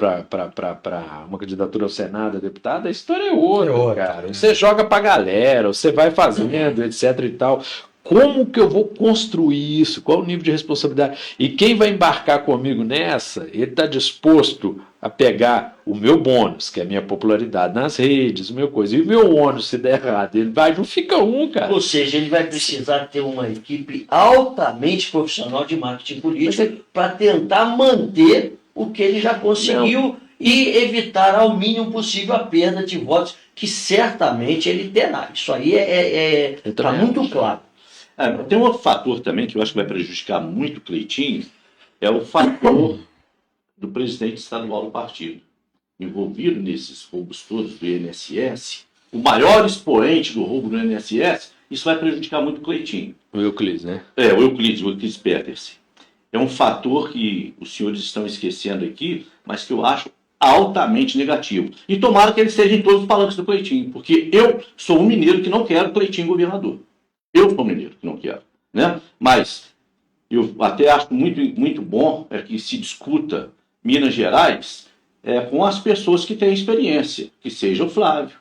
uma candidatura ao Senado, a deputado, a história é outra, cara. né? Você joga para a galera, você vai fazendo, etc. e tal. como que eu vou construir isso? Qual o nível de responsabilidade? E quem vai embarcar comigo nessa, ele está disposto a pegar o meu bônus, que é a minha popularidade nas redes, o meu coisa, e o meu ônus, se der errado, ele vai, não fica um, cara. Ou seja, ele vai precisar ter uma equipe altamente profissional de marketing político para tentar manter o que ele já conseguiu e evitar ao mínimo possível a perda de votos, que certamente ele terá. Isso aí está muito claro. Tem um outro fator também que eu acho que vai prejudicar muito o Cleitinho, é o fator do presidente estadual do partido. Envolvido nesses roubos todos do INSS, o maior expoente do roubo do INSS, isso vai prejudicar muito o Cleitinho. O Euclides, né? O Euclides Petersen. É um fator que os senhores estão esquecendo aqui, mas que eu acho altamente negativo. E tomara que ele esteja em todos os palanques do Cleitinho, porque eu sou um mineiro que não quero o Cleitinho governador. Eu sou um mineiro que não quero. Né? Mas eu até acho muito bom que se discuta Minas Gerais com as pessoas que têm experiência, que seja o Flávio,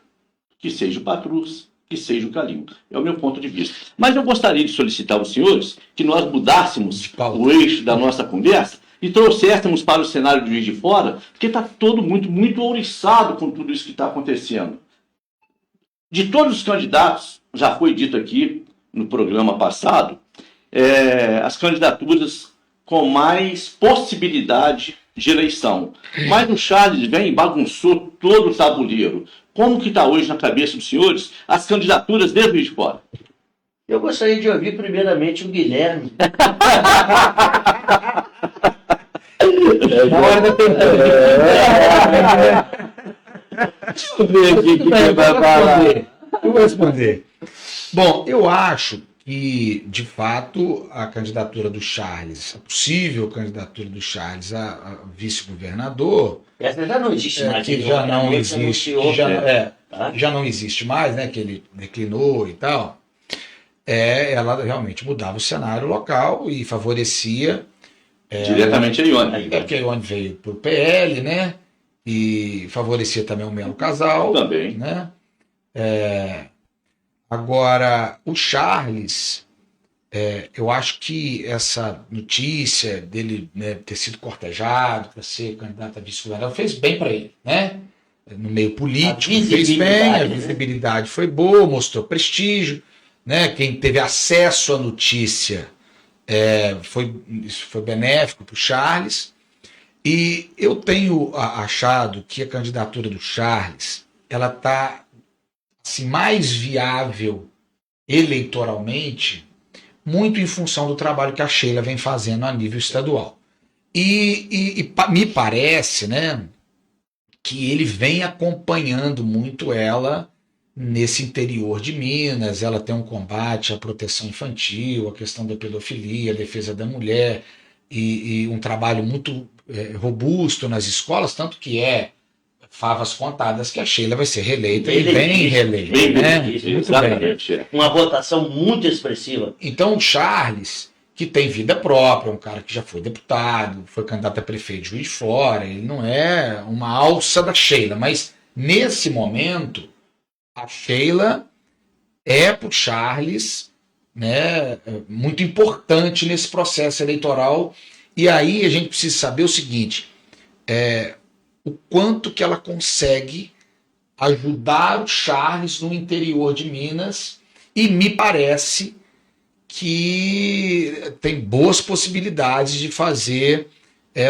que seja o Patrus, que seja o Calil. É o meu ponto de vista. Mas eu gostaria de solicitar aos senhores que nós mudássemos o eixo da nossa conversa e trouxéssemos para o cenário de Juiz de Fora, porque está todo muito ouriçado com tudo isso que está acontecendo. De todos os candidatos, já foi dito aqui no programa passado, as candidaturas com mais possibilidade de eleição. Mas o Charles vem e bagunçou todo o tabuleiro. Como que está hoje na cabeça dos senhores as candidaturas desde o Juiz de Fora? Eu gostaria de ouvir primeiramente o Guilherme. Deixa eu ver aqui o que vai falar. Eu vou responder. Bom, eu acho que, de fato, a candidatura do Charles, a possível candidatura do Charles a vice-governador... Essa já não existe mais. Que já não existe, já não existe mais, né? Que ele declinou e tal. Ela realmente mudava o cenário local e favorecia... diretamente a Ione. Porque a Ione veio para o PL, né? E favorecia também o Melo Casal. Também. Né? Agora, o Charles, eu acho que essa notícia dele, né, ter sido cortejado para ser candidato a vice-governador fez bem para ele, né? No meio político, fez bem, a visibilidade foi boa, mostrou prestígio, né? Quem teve acesso à notícia, isso foi benéfico para o Charles. E eu tenho achado que a candidatura do Charles, ela está assim, mais viável eleitoralmente, muito em função do trabalho que a Sheila vem fazendo a nível estadual. E me parece, né, que ele vem acompanhando muito ela nesse interior de Minas. Ela tem um combate à proteção infantil, a questão da pedofilia, a defesa da mulher, e um trabalho muito robusto nas escolas, tanto que favas contadas que a Sheila vai ser reeleita e bem reeleita. Né? Muito bem. Uma votação muito expressiva. Então o Charles, que tem vida própria, um cara que já foi deputado, foi candidato a prefeito de Juiz de Fora, ele não é uma alça da Sheila, mas nesse momento a Sheila é para o Charles, né, muito importante nesse processo eleitoral. E aí a gente precisa saber o seguinte, o quanto que ela consegue ajudar o Charles no interior de Minas, e me parece que tem boas possibilidades de fazer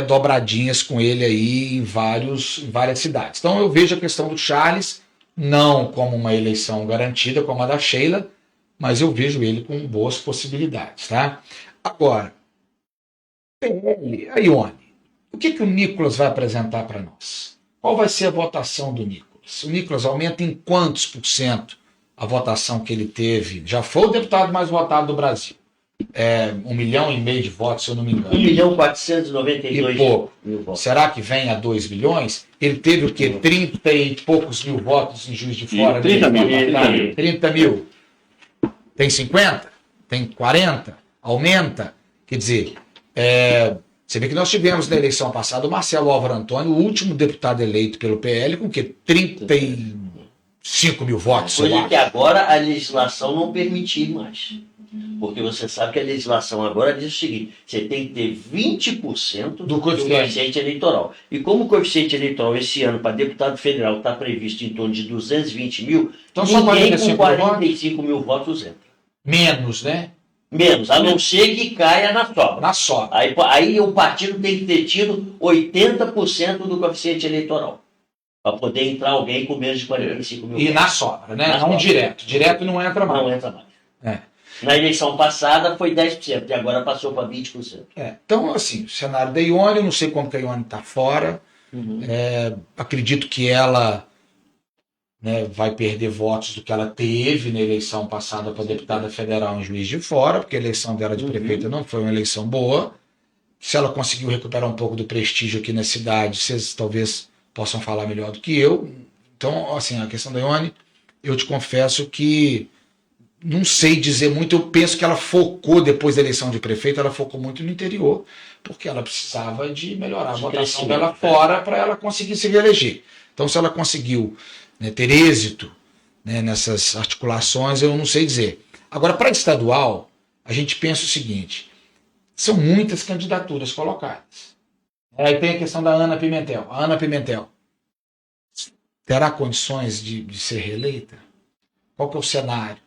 dobradinhas com ele aí em várias cidades. Então eu vejo a questão do Charles não como uma eleição garantida como a da Sheila, mas eu vejo ele com boas possibilidades. Tá? Agora, a Ione, o que o Nicolas vai apresentar para nós? Qual vai ser a votação do Nicolas? O Nicolas aumenta em quantos % a votação que ele teve? Já foi o deputado mais votado do Brasil. 1,5 milhão de votos, se eu não me engano. 1.492.000 votos. Será que vem a 2 milhões? Ele teve o quê? 30 e poucos mil votos em Juiz de Fora? 30 mil. 30 mil. Tem 50? Tem 40? Aumenta? Quer dizer, você vê que nós tivemos na eleição passada o Marcelo Álvaro Antônio, o último deputado eleito pelo PL, com o quê? 35 mil votos. Coisa que agora a legislação não permitir mais. Porque você sabe que a legislação agora diz o seguinte: você tem que ter 20% Do coeficiente eleitoral. E como o coeficiente eleitoral esse ano para deputado federal está previsto em torno de 220 mil, Então só ninguém 45 com 45 mil votos entra. Menos, né? Menos, a não ser que caia na sobra. Na sobra. Aí o partido tem que ter tido 80% do coeficiente eleitoral. Para poder entrar alguém com menos de 45 mil E votos. na sobra, né? Na Não sobra. direto. Direto não entra mais. Não entra mais. É. Na eleição passada foi 10%, e agora passou para 20%. Então, assim, o cenário da Ione, eu não sei como que a Ione está fora. Acredito que ela, né, vai perder votos do que ela teve na eleição passada para deputada federal em Juiz de Fora, porque a eleição dela de prefeita não foi uma eleição boa. Se ela conseguiu recuperar um pouco do prestígio aqui na cidade, vocês talvez possam falar melhor do que eu. Então, assim, a questão da Ione, eu te confesso que não sei dizer muito. Eu penso que ela focou, depois da eleição de prefeito, ela focou muito no interior, porque ela precisava de melhorar a votação dela fora para ela conseguir se reeleger. Então, se ela conseguiu, né, ter êxito, né, nessas articulações, eu não sei dizer. Agora, para estadual, a gente pensa o seguinte: são muitas candidaturas colocadas. Aí tem a questão da Ana Pimentel. A Ana Pimentel terá condições de ser reeleita? Qual que é o cenário?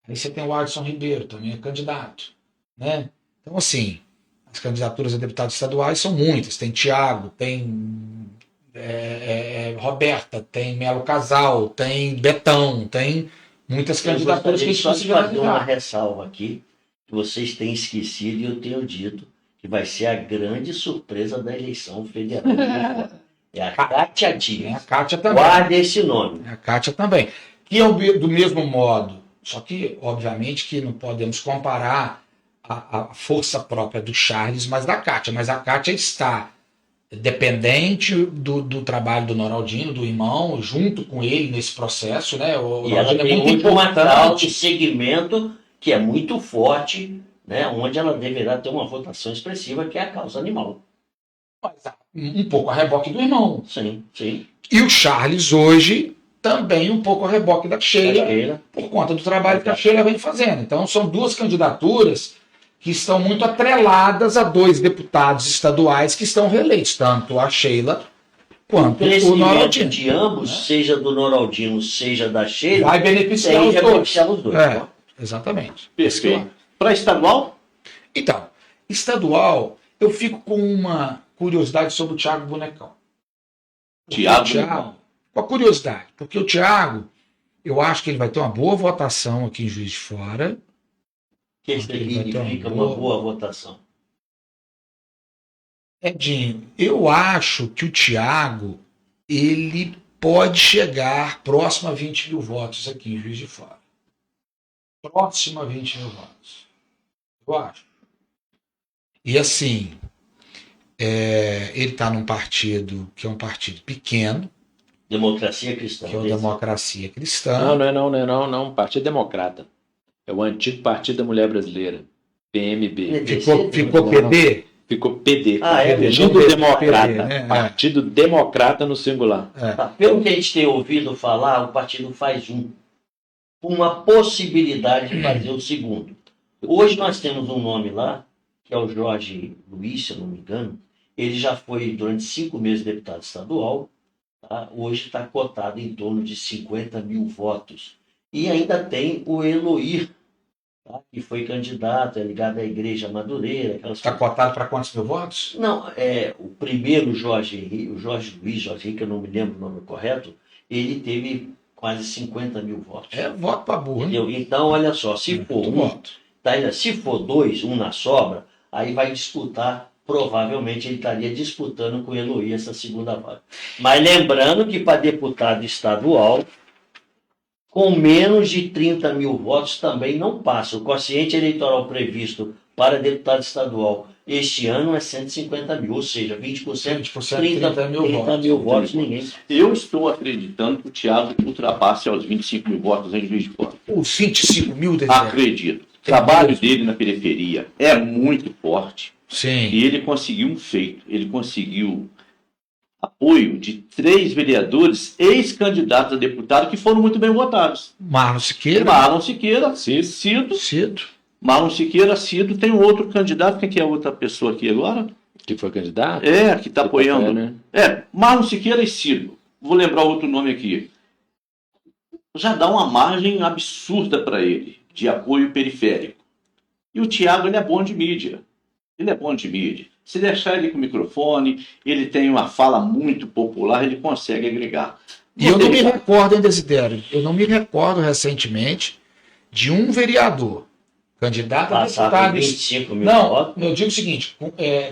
Aí você tem o Adson Ribeiro, também é candidato, né? Então, assim, as candidaturas a deputados estaduais são muitas. Tem Tiago, tem Roberta, tem Melo Casal, tem Betão, tem muitas candidaturas que a gente só precisa fazer uma analisar. ressalva aqui, que vocês têm esquecido e eu tenho dito que vai ser a grande surpresa da eleição federal. É a Kátia Tem Dias. a Kátia também. Guarda esse nome. A Kátia também. Que é do mesmo modo, só que, obviamente, que não podemos comparar a força própria do Charles, mas da Kátia. Mas a Kátia está dependente do trabalho do Noraldino, do irmão, junto com ele nesse processo, né? O E ela Noraldino é tem muito uma causa importante. de segmento que é muito forte, né? Onde ela deverá ter uma votação expressiva, que é a causa animal. Um pouco a reboque do irmão. Sim, sim. E o Charles hoje também um pouco a reboque da Sheila, por conta do trabalho que a Sheila vem fazendo. Então são duas candidaturas que estão muito atreladas a dois deputados estaduais que estão reeleitos, tanto a Sheila O quanto o crescimento Noraldino. de ambos, né? seja do Noraldino, seja da Sheila, Vai beneficiar tem os que dois. beneficiar os dois. É, exatamente. Perfeito. Para estadual, Então, estadual, eu fico com uma curiosidade sobre o Thiago Bonecão. Thiago. Com a curiosidade, porque o Thiago, eu acho que ele vai ter uma boa votação aqui em Juiz de Fora. que Ele vai ter significa uma uma boa votação. Edinho, eu acho que o Thiago, ele pode chegar próximo a 20 mil votos aqui em Juiz de Fora. Próximo a 20 mil votos. Eu acho. E assim, ele está num partido que é um partido pequeno, Democracia cristã. que é o Democracia Cristã. Não. Partido Democrata. É o antigo Partido da Mulher Brasileira. PMB. Ficou PD? Ficou PD. Ah, é? Partido PD, Democrata. né? Partido Democrata no singular. Tá, pelo que a gente tem ouvido falar, o partido faz uma possibilidade de fazer o segundo. Hoje nós temos um nome lá, que é o Jorge Luiz, se eu não me engano. Ele já foi durante 5 meses deputado estadual. Tá? Hoje está cotado em torno de 50 mil votos. E ainda tem o Eloir, tá? Que foi candidato, é ligado à Igreja Madureira. Está cotado para quantos mil votos? Não, o primeiro Jorge Luiz, que eu não me lembro o nome correto, ele teve quase 50 mil votos. É voto para burro, hein? Entendeu? Então, olha só, se for Muito um, voto. se for dois, um na sobra, aí vai disputar, provavelmente ele estaria disputando com o Eloy essa segunda vaga. Mas lembrando que para deputado estadual, com menos de 30 mil votos também não passa. O quociente eleitoral previsto para deputado estadual este ano é 150 mil, ou seja, 20%, 30 mil votos, ninguém. Eu estou acreditando que o Thiago ultrapasse aos 25 mil votos em Juiz de Fora. Os 25 mil, Dedé. Acredito. O trabalho dele na periferia é muito forte. Sim. E ele conseguiu um feito. Ele conseguiu apoio de 3 vereadores ex-candidatos a deputado que foram muito bem votados. Marlon Siqueira. Marlon Siqueira, Cido, Cido. Marlon Siqueira, Cido, tem um outro candidato, quem que é a outra pessoa aqui agora? Que foi candidato? Que está apoiando. Né? Marlon Siqueira e Cido. Vou lembrar outro nome aqui. Já dá uma margem absurda para ele, de apoio periférico. E o Thiago, ele é bom de mídia. Se deixar ele com o microfone, ele tem uma fala muito popular, ele consegue agregar. E eu não me recordo, hein, Desidério? Eu não me recordo recentemente de um vereador, candidato a deputado... 25 mil não, votos. eu digo o seguinte,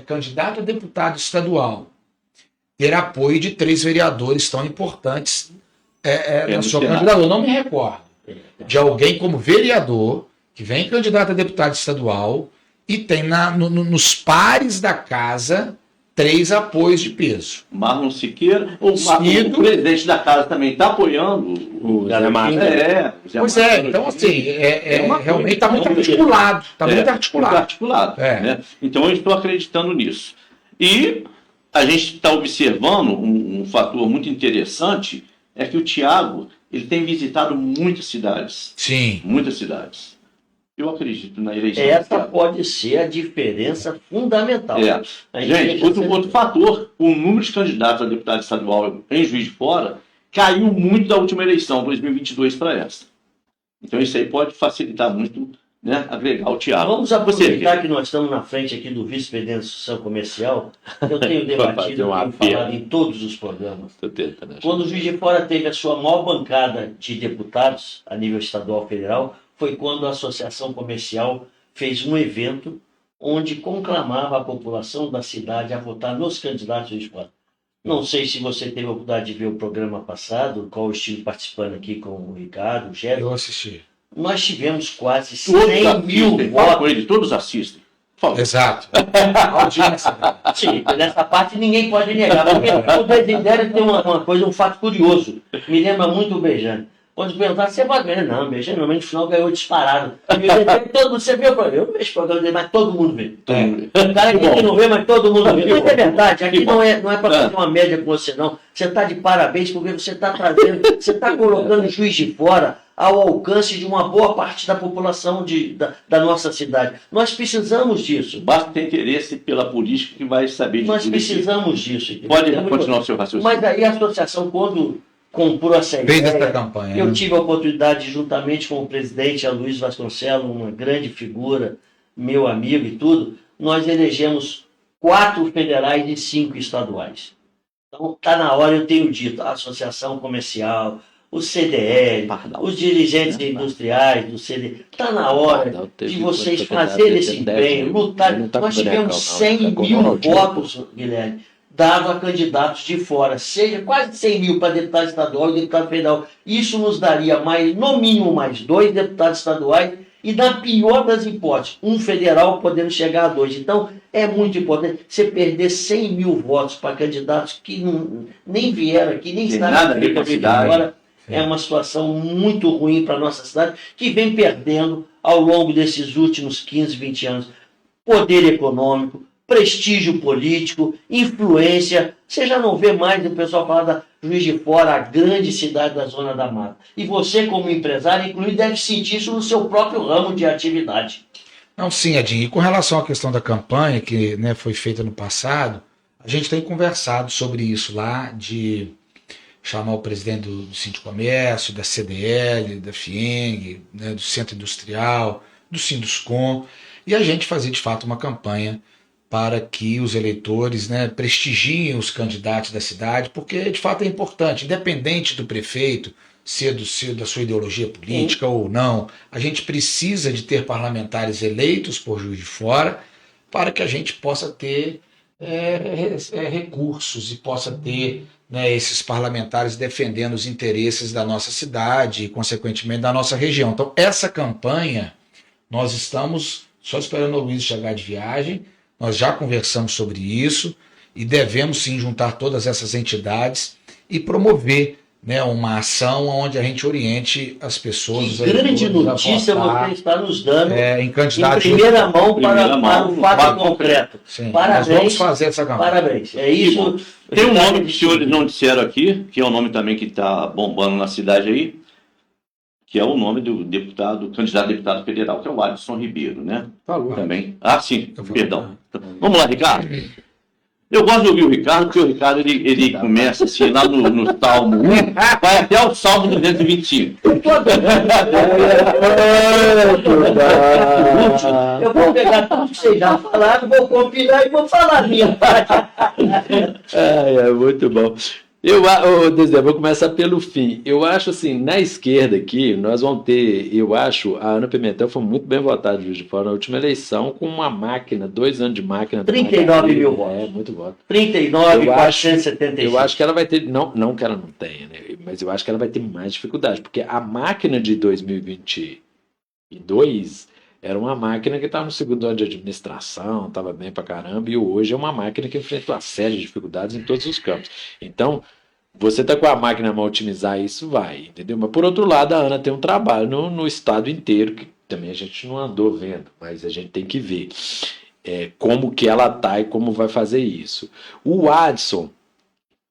candidato a deputado estadual, ter apoio de 3 vereadores tão importantes na sua candidatura. Eu não me recordo de alguém como vereador que vem candidato a deputado estadual e tem nos pares da casa 3 apoios de peso. Marlon Siqueira, o presidente da casa também está apoiando o Zé Martins. Pois então assim, realmente está muito articulado. Está muito articulado. Né? Então eu estou acreditando nisso. E a gente está observando um fator muito interessante, é que o Thiago, ele tem visitado muitas cidades. Sim. Muitas cidades. Eu acredito na eleição. Essa pode ser a diferença fundamental. Gente, outro fator, o número de candidatos a deputado estadual em Juiz de Fora caiu muito da última eleição, 2022, para essa. Então isso aí pode facilitar muito, né, agregar o Thiago. Vamos aproveitar que nós estamos na frente aqui do vice-presidente da Associação Comercial. Eu tenho debatido, eu tenho falado em todos os programas. Quando o Juiz de Fora teve a sua maior bancada de deputados a nível estadual e federal, foi quando a Associação Comercial fez um evento onde conclamava a população da cidade a votar nos candidatos de fora. Não sei se você teve a oportunidade de ver o programa passado, qual eu estive participando aqui com o Ricardo, o Gerson. Eu assisti. Nós tivemos quase 100 mil votos. Todos assistem. Exato. Audiência. Sim, nessa parte ninguém pode negar. Porque o Desidério tem uma coisa, um fato curioso. Me lembra muito o Beijano. Quando perguntar, você vai ver? Não, Beijano, no final ganhou disparado. Todo mundo, você viu o programa? Eu não vejo o programa dele, mas todo mundo vê. O cara aqui que não vê, mas todo mundo vê. Mas é verdade, aqui não é para fazer uma média com você, não. Você está de parabéns porque você está trazendo, você está colocando o Juiz de Fora ao alcance de uma boa parte da população da nossa cidade. Nós precisamos disso. Basta ter interesse pela política que vai saber disso. Nós precisamos disso. Pode continuar o seu raciocínio. Mas aí a associação, quando comprou essa ideia, campanha, eu tive a oportunidade, juntamente com o presidente Aloysio Vasconcelos, uma grande figura, meu amigo e tudo, nós elegemos 4 federais e 5 estaduais. Então, está na hora, eu tenho dito, a Associação Comercial, o CDL, os dirigentes industriais do CDL, está na hora de vocês fazerem esse empenho, lutar. Nós tivemos 100 mil votos, Guilherme, dado a candidatos de fora, seja quase 100 mil para deputado estadual e deputado federal. Isso nos daria no mínimo mais 2 deputados estaduais e, na pior das hipóteses, um federal podendo chegar a 2. Então, é muito importante você perder 100 mil votos para candidatos que nem vieram aqui, nem estavam aqui agora. É uma situação muito ruim para a nossa cidade, que vem perdendo ao longo desses últimos 15, 20 anos poder econômico, prestígio político, influência. Você já não vê mais o pessoal falar da Juiz de Fora, a grande cidade da Zona da Mata. E você, como empresário, inclusive, deve sentir isso no seu próprio ramo de atividade. Não, sim, Edinho. E com relação à questão da campanha, que, né, foi feita no passado, a gente tem conversado sobre isso lá, de chamar o presidente do Sindicomércio, da CDL, da FIENG, né, do Centro Industrial, do Sinduscom, e a gente fazer de fato uma campanha para que os eleitores, né, prestigiem os candidatos da cidade, porque de fato é importante, independente do prefeito ser da sua ideologia política ou não, a gente precisa de ter parlamentares eleitos por Juiz de Fora para que a gente possa ter recursos e possa ter, né, esses parlamentares defendendo os interesses da nossa cidade e, consequentemente, da nossa região. Então, essa campanha, nós estamos só esperando o Luiz chegar de viagem, nós já conversamos sobre isso e devemos sim juntar todas essas entidades e promover, né, uma ação onde a gente oriente as pessoas. Que grande notícia você está nos dando em primeira mão para o fato concreto. Sim, parabéns, nós vamos fazer essa campanha. Parabéns. É isso. Tem um nome que os senhores não disseram aqui, que é um nome também que está bombando na cidade aí, que é o nome do candidato a deputado federal, que é o Alisson Ribeiro, né? Falou. Também. Ah, sim, perdão. Vamos lá, Ricardo. Eu gosto de ouvir o Ricardo, porque o Ricardo ele começa assim, lá no Salmo 1, vai até o Salmo 225. Eu vou pegar tudo que vocês já falaram, vou compilar e vou falar a minha parte. É muito bom. Desde, vou começar pelo fim. Eu acho assim, na esquerda aqui, nós vamos ter, eu acho, a Ana Pimentel foi muito bem votada de Juiz de Fora na última eleição, com uma máquina, 2 anos de máquina. 39 mil votos. É, muito voto. 39.475. Eu acho que ela vai ter, não que ela não tenha, né? Mas eu acho que ela vai ter mais dificuldade, porque a máquina de 2022 era uma máquina que estava no segundo ano de administração, estava bem pra caramba, e hoje é uma máquina que enfrenta uma série de dificuldades em todos os campos. Então, você está com a máquina a otimizar isso, vai, entendeu? Mas, por outro lado, a Ana tem um trabalho no estado inteiro, que também a gente não andou vendo, mas a gente tem que ver como que ela está e como vai fazer isso. O Adson,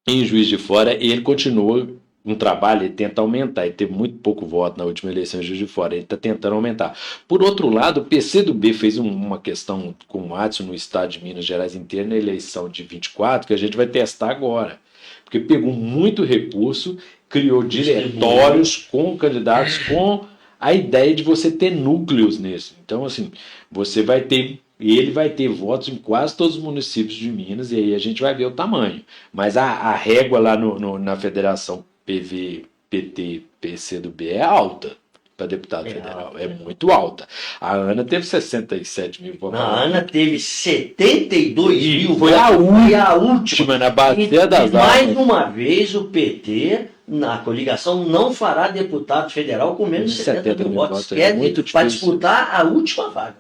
em Juiz de Fora, ele continua um trabalho, ele tenta aumentar, ele teve muito pouco voto na última eleição em Juiz de Fora, ele está tentando aumentar. Por outro lado, o PCdoB fez uma questão com o Adson no estado de Minas Gerais inteiro, na eleição de 24, que a gente vai testar agora, porque pegou muito recurso, criou diretórios com candidatos, com a ideia de você ter núcleos nesse. Então, assim, você vai ter, ele vai ter votos em quase todos os municípios de Minas, e aí a gente vai ver o tamanho. Mas a régua lá na federação PV, PT, PCdoB é alta para deputado federal, alta, é muito alta. A Ana teve 67 mil votos. A Ana teve 72 mil foi votos. a última na bacia das mais almas. uma vez o PT, na coligação, não fará deputado federal com menos de 70 mil votos. Quer para disputar a última vaga.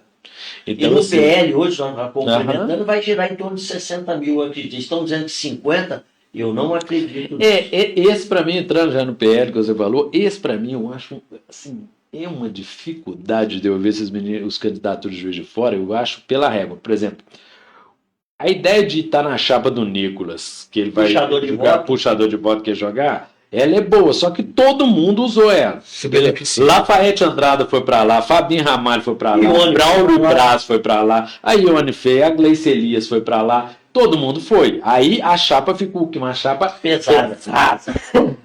Então, e no assim, PL, hoje, nós complementando, vai girar em torno de 60 mil, eu acredito. Estão dizendo que 50, eu não acredito. Esse para mim, entrando já no PL que você falou, esse para mim eu acho, assim, é uma dificuldade de eu ver esses os candidatos de Juiz de Fora, eu acho, pela régua. Por exemplo, a ideia de estar na chapa do Nicolas, que ele vai puxador de voto que ia jogar, ela é boa, só que todo mundo usou ela. Lafayette Andrada foi para lá, Fabinho Ramalho foi para lá, Braulio Braz foi para lá, a Ione Feia, a Gleice Elias foi para lá, todo mundo foi. Aí a chapa ficou uma chapa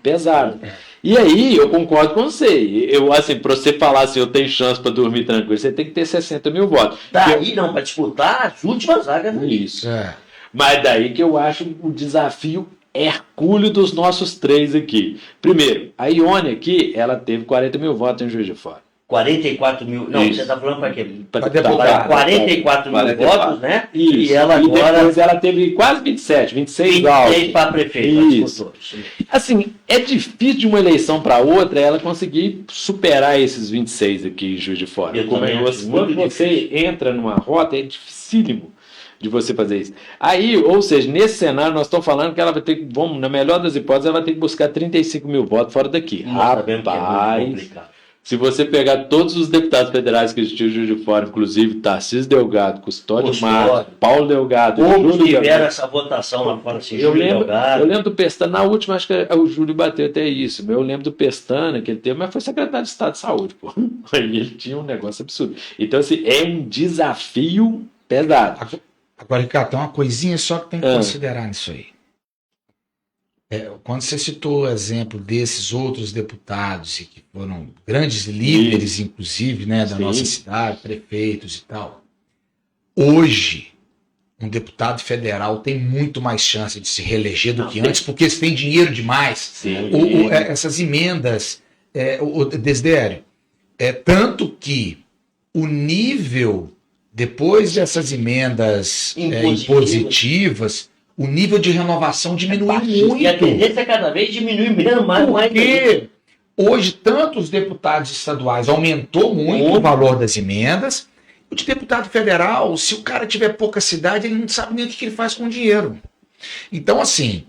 pesada. E aí eu concordo com você. Eu, assim, para você falar assim, eu tenho chance para dormir tranquilo, você tem que ter 60 mil votos. Daí não, para disputar as últimas vagas. Né? Isso. Mas daí que eu acho o desafio hercúleo dos nossos três aqui. Primeiro, a Ione aqui, ela teve 40 mil votos em Juiz de Fora. 44 mil. Não, você está falando para quê? Para 44 mil votos, né? Isso. E ela agora. Depois ela teve quase 27, 26 altos. Para prefeito. Isso. Assim, é difícil de uma eleição para outra ela conseguir superar esses 26 aqui em Juiz de Fora. Quando você entra numa rota, é dificílimo de você fazer isso. Aí, ou seja, nesse cenário, nós estamos falando que ela vai ter que, na melhor das hipóteses, ela vai ter que buscar 35 mil votos fora daqui. Rapaz, se você pegar todos os deputados federais que existiam de Juiz de Fora, inclusive Tarcísio Delgado, Custódio Marques, Paulo Delgado, como tiveram essa votação lá fora, assim, eu lembro do Pestana, na última, acho que o Júlio bateu até isso, eu lembro do Pestana, que ele teve, mas foi secretário de Estado de Saúde, pô. Aí ele tinha um negócio absurdo. Então, assim, é um desafio pesado. Agora, Ricardo, tem uma coisinha só que tem que considerar nisso aí. Quando você citou o exemplo desses outros deputados, que foram grandes líderes, inclusive, né, da nossa cidade, prefeitos e tal, hoje, um deputado federal tem muito mais chance de se reeleger do que antes, porque eles têm dinheiro demais. Essas emendas, o Desidério, tanto que o nível... Depois dessas emendas impositivas, o nível de renovação diminui muito. E a tendência é cada vez diminuir menos, mais. Porque hoje, tanto os deputados estaduais aumentou muito o valor das emendas, o de deputado federal, se o cara tiver pouca cidade, ele não sabe nem o que ele faz com o dinheiro. Então, assim,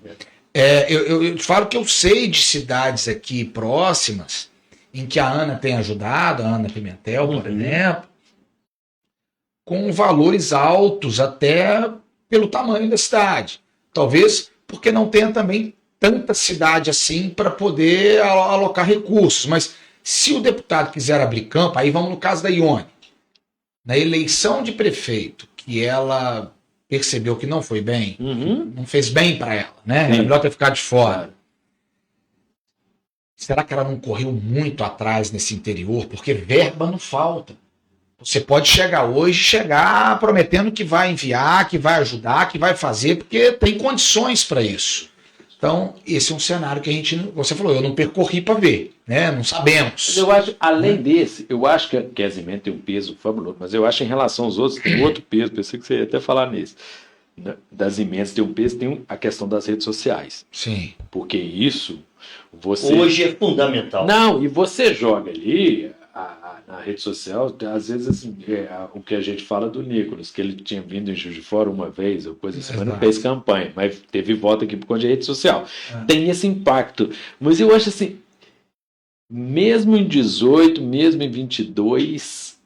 eu falo que eu sei de cidades aqui próximas, em que a Ana tem ajudado, a Ana Pimentel, por exemplo, com valores altos até pelo tamanho da cidade. Talvez porque não tenha também tanta cidade assim para poder alocar recursos. Mas Se o deputado quiser abrir campo, aí vamos no caso da Ione. Na eleição de prefeito, que ela percebeu que não foi bem, não fez bem para ela, né? Sim. Era melhor ter ficado de fora. Claro. Será que ela não correu muito atrás nesse interior? Porque verba não falta. Você pode chegar prometendo que vai enviar, que vai ajudar, que vai fazer, porque tem condições para isso. Então, esse é um cenário que você falou, eu não percorri para ver, né? Não sabemos. Mas eu acho, além desse, eu acho que a Zimene tem um peso fabuloso, mas eu acho em relação aos outros tem outro peso, pensei que você ia até falar nisso. Das Zimenes tem um peso, tem a questão das redes sociais. Sim. Porque isso, você... Hoje é fundamental. Não, e você joga ali na rede social, às vezes assim, o que a gente fala do Nicolas, que ele tinha vindo em Juiz de Fora uma vez, ou coisa assim, mas não fez campanha, mas teve voto aqui por conta de rede social. Tem esse impacto. Mas eu acho assim, mesmo em 18, mesmo em 22,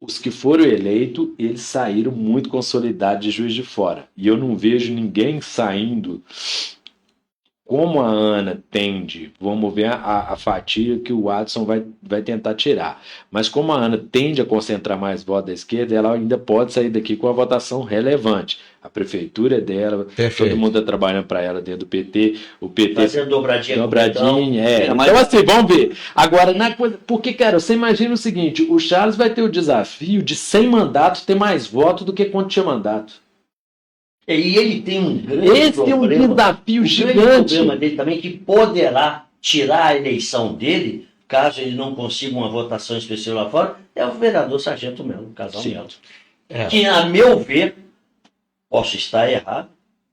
os que foram eleitos, eles saíram muito consolidados de Juiz de Fora. E eu não vejo ninguém saindo... Como a Ana tende, vamos ver a fatia que o Adson vai tentar tirar, mas como a Ana tende a concentrar mais votos da esquerda, ela ainda pode sair daqui com a votação relevante. A prefeitura é dela, Perfeito. todo mundo está trabalhando para ela dentro do PT, o PT... Fazendo dobradinha. Então assim, vamos ver. Agora, na coisa... Porque, cara, você imagina o seguinte, o Charles vai ter o desafio de, sem mandato, ter mais votos do que quando tinha mandato. E ele tem um grande Esse problema. é um desafio O gigante. grande problema dele também, que poderá tirar a eleição dele, caso ele não consiga uma votação especial lá fora, é o vereador Sargento Melo, Casal Sim. Melo. É. Que, a meu ver, posso estar errado,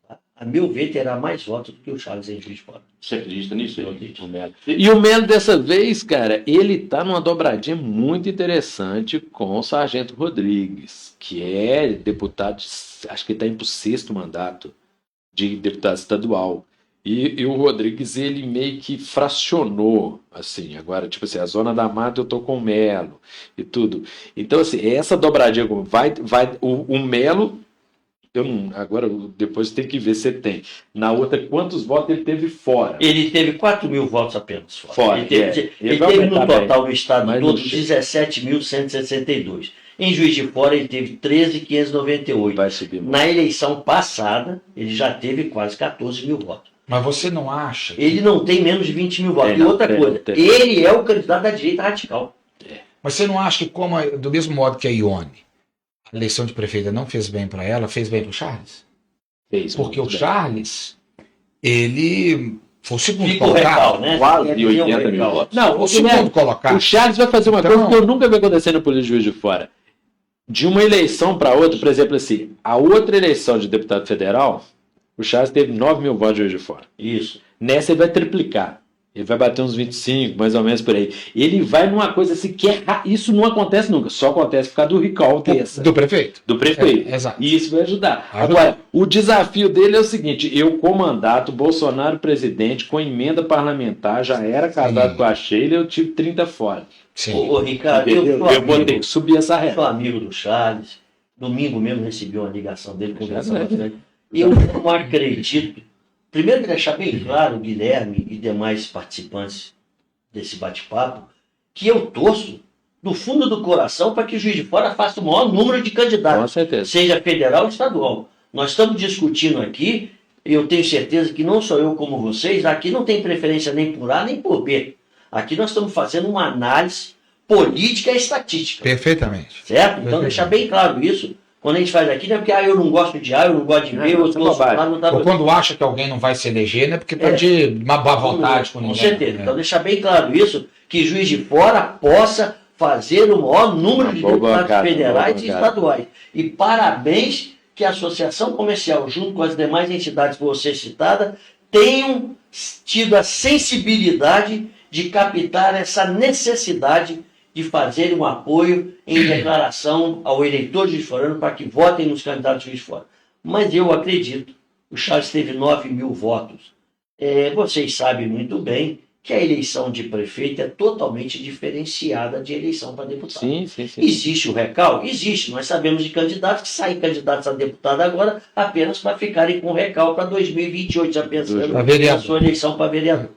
tá? A meu ver, terá mais votos do que o Charles em Juiz de Fora. Você acredita nisso? Eu Aí? acredito. O Melo. E o Melo, dessa vez, cara, ele tá numa dobradinha muito interessante com o Sargento Rodrigues, que é deputado, acho que está indo para o 6º mandato de deputado estadual. E o Rodrigues, ele meio que fracionou, assim, agora, tipo assim, a Zona da Mata eu tô com o Melo e tudo. Então, assim, essa dobradinha, o Melo... agora, depois tem que ver se tem. Na outra, quantos votos ele teve fora? Ele teve 4 mil votos apenas fora. Fora, Ele teve, Ele ele vai teve no aumentar total do estado Mas todo não chega. 17.162. Em Juiz de Fora ele teve 13.598. Vai subir muito. Na eleição passada, ele já teve quase 14 mil votos. Mas você não acha? Ele não tem menos de 20 mil votos. Tem E não, outra tem, coisa, tem. ele é o candidato da direita radical. Mas você não acha que, do mesmo modo que a Ione, a eleição de prefeita não fez bem para ela, fez bem para o Charles? Fez Porque o muito bem. Charles, ele foi o segundo Fica o recal, colocado. né? Quase Ele tem 80 mil recal. votos. Não, o segundo colocado. O Charles vai fazer uma Então- coisa que eu nunca vi acontecer na política de Juiz de Fora. De uma eleição para outra, por exemplo, assim, a outra eleição de deputado federal, o Charles teve 9 mil votos de Juiz de Fora. Isso. Nessa ele vai triplicar. Ele vai bater uns 25, mais ou menos por aí. Ele vai numa coisa assim que isso não acontece nunca. Só acontece por causa do recall dessa. Do prefeito. Do prefeito. Exato. E isso vai ajudar. Vai Agora, o desafio dele é o seguinte: eu com mandato, Bolsonaro presidente, com emenda parlamentar, já era casado Sim. com a Sheila, eu tive 30 fora. Sim. Ô, Ricardo, Entendeu? eu Eu vou ter que subir essa reta. sou amigo do Charles. Domingo mesmo recebi uma ligação dele conversando Já bastante. E eu não acredito. Primeiro, deixar bem claro, Guilherme e demais participantes desse bate-papo, que eu torço do fundo do coração para que o Juiz de Fora faça o maior número de Com candidatos, certeza. seja federal ou estadual. Nós estamos discutindo aqui, e eu tenho certeza que não só eu como vocês, aqui não tem preferência nem por A nem por B. Aqui nós estamos fazendo uma análise política e estatística. Perfeitamente. Certo? Então deixar bem claro isso. Quando a gente faz aqui, não é porque eu não gosto de A, eu não gosto de B, eu isso é torço bobagem. lá, não tá Ou quando acha que alguém não vai se eleger, né? Porque tá É. de uma boa vontade com Com ninguém. certeza. né? Então deixar bem claro isso, que Juiz de Fora possa fazer o maior número de Boa deputados bancada, federais boa e bancada. estaduais. E parabéns que a Associação Comercial, junto com as demais entidades por você citada, tenham tido a sensibilidade de captar essa necessidade de fazer um apoio em declaração ao eleitor de Juiz de Fora para que votem nos candidatos de Juiz de Fora. Mas eu acredito, o Charles teve 9 mil votos. Vocês sabem muito bem que a eleição de prefeito é totalmente diferenciada de eleição para deputado. Sim, sim, sim. Existe o recal? Existe. Nós sabemos de candidatos que saem candidatos a deputado agora apenas para ficarem com recal para 2028, já pensando Pra na vereador. sua eleição para vereador.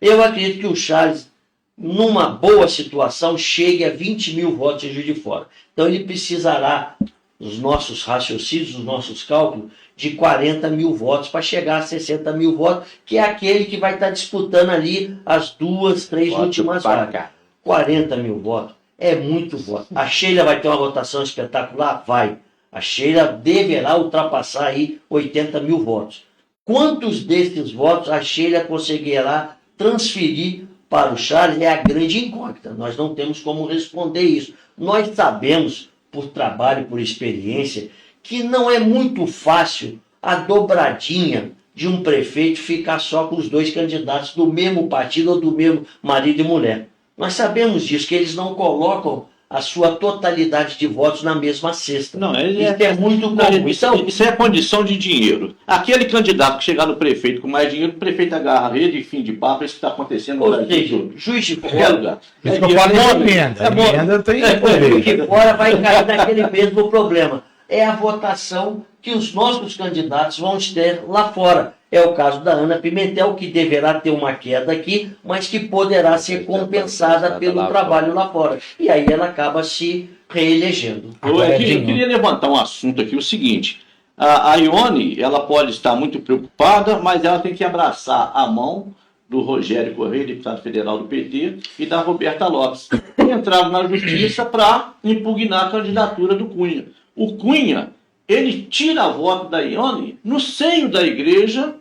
Eu acredito que o Charles numa boa situação, chegue a 20 mil votos em Juiz de Fora. Então ele precisará, os nossos raciocínios, os nossos cálculos, de 40 mil votos para chegar a 60 mil votos, que é aquele que vai estar disputando ali as 2, 3 últimas vagas. 40 mil votos é muito voto. A Sheila vai ter uma votação espetacular? Vai. A Sheila deverá ultrapassar aí 80 mil votos. Quantos desses votos a Sheila conseguirá transferir para o Charles é a grande incógnita. Nós não temos como responder isso. Nós sabemos, por trabalho, por experiência, que não é muito fácil a dobradinha de um prefeito ficar só com os 2 candidatos do mesmo partido ou do mesmo marido e mulher. Nós sabemos disso, que eles não colocam a sua totalidade de votos na mesma cesta. Não, isso é muito comum. Então, isso é condição de dinheiro. Aquele candidato que chegar no prefeito com mais dinheiro, o prefeito agarra ele, fim de papo, é isso que está acontecendo no ou Brasil seja, todo. Juiz de Qualquer Fora, lugar. Isso que eu falo de emenda. Emenda tem Juiz de Fora vai cair naquele mesmo problema. É a votação que os nossos candidatos vão ter lá fora. É o caso da Ana Pimentel, que deverá ter uma queda aqui, mas que poderá ser compensada pelo trabalho lá fora. E aí ela acaba se reelegendo. Eu queria levantar um assunto aqui, o seguinte. A Ione, ela pode estar muito preocupada, mas ela tem que abraçar a mão do Rogério Correia, deputado federal do PT, e da Roberta Lopes, que entraram na justiça para impugnar a candidatura do Cunha. O Cunha, ele tira voto da Ione no seio da igreja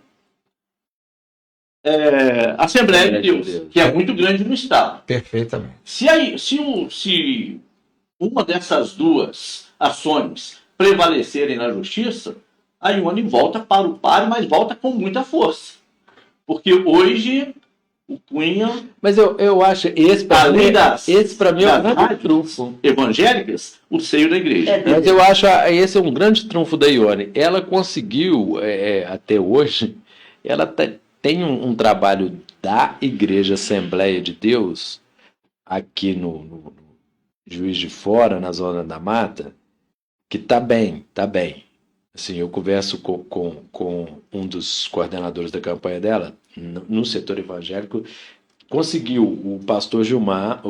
Assembleia de Deus, que é muito grande no estado. Perfeitamente. Se uma dessas 2 ações prevalecerem na justiça, a Ione volta para o páreo, mas volta com muita força. Porque hoje o Cunha... Mas eu acho, esse para mim é um grande trunfo. Evangélicas, o seio da igreja. Mas eu acho esse é um grande trunfo da Ione. Ela conseguiu, até hoje, ela tem um trabalho da Igreja Assembleia de Deus, aqui no Juiz de Fora, na Zona da Mata, que tá bem. Assim, eu converso com um dos coordenadores da campanha dela, no setor evangélico, conseguiu o pastor Gilmar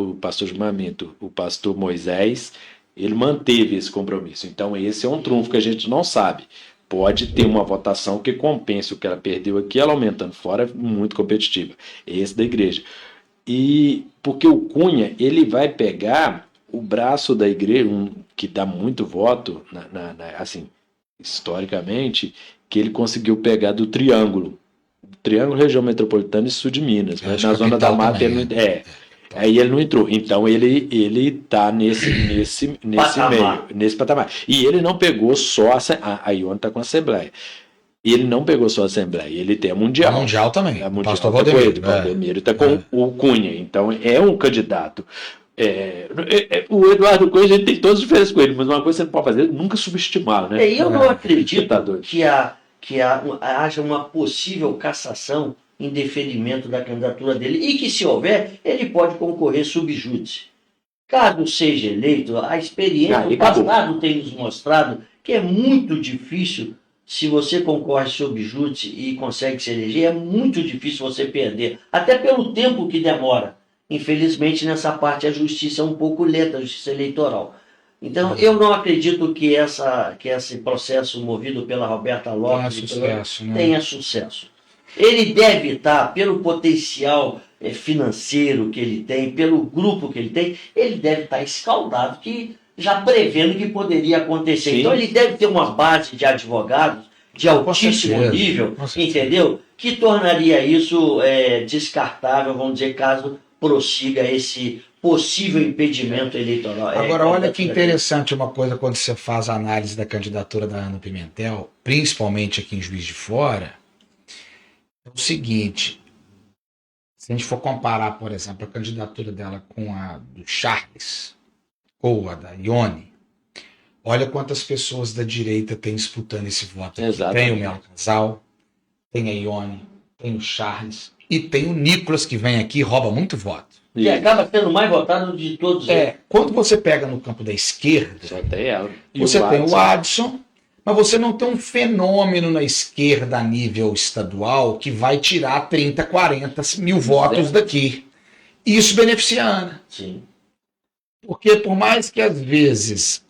Minto, o pastor Moisés, ele manteve esse compromisso. Então esse é um trunfo que a gente não sabe. Pode ter uma votação que compense o que ela perdeu aqui, ela aumentando fora, muito competitiva. Esse da igreja. E porque o Cunha, ele vai pegar o braço da igreja, que dá muito voto, assim, historicamente, que ele conseguiu pegar do Triângulo. Triângulo, região metropolitana e sul de Minas. Mas na Zona da Mata ele não, aí ele não entrou. Então ele tá nesse meio, nesse patamar. E ele não pegou só a Ione tá com a Assembleia. Ele não pegou só a Assembleia, ele tem a Mundial. A Mundial também. A Mundial Pastor tá Valdemiro. Valdemiro tá com o Cunha. Então é um candidato. O Eduardo Cunha, a gente tem todas as diferenças com ele, mas uma coisa que você não pode fazer é nunca subestimá-lo, né? Eu não acredito que haja uma possível cassação em deferimento da candidatura dele e que, se houver, ele pode concorrer subjúdice. Caso seja eleito, a experiência do passado tem nos mostrado que é muito difícil, se você concorre subjúdice e consegue se eleger, é muito difícil você perder, até pelo tempo que demora. Infelizmente, nessa parte, a justiça é um pouco lenta, a justiça eleitoral. Então, eu não acredito que esse processo movido pela Roberta Lopes tenha sucesso. Ele deve estar, pelo potencial financeiro que ele tem, pelo grupo que ele tem, ele deve estar escaldado, já prevendo que poderia acontecer. Sim. Então, ele deve ter uma base de advogados de altíssimo nível, entendeu? Que tornaria isso descartável, vamos dizer, caso prossiga esse possível impedimento eleitoral. Agora, olha que interessante uma coisa quando você faz a análise da candidatura da Ana Pimentel, principalmente aqui em Juiz de Fora, é o seguinte, se a gente for comparar, por exemplo, a candidatura dela com a do Charles, ou a da Ione, olha quantas pessoas da direita tem disputando esse voto. Tem o Melo Casal, tem a Ione, tem o Charles, e tem o Nicolas, que vem aqui e rouba muito voto. E acaba sendo mais votado de todos eles. Quando você pega no campo da esquerda, você tem o Adson, mas você não tem um fenômeno na esquerda a nível estadual que vai tirar 30, 40 mil votos daqui. E isso beneficia a Ana. Sim. Porque por mais que às vezes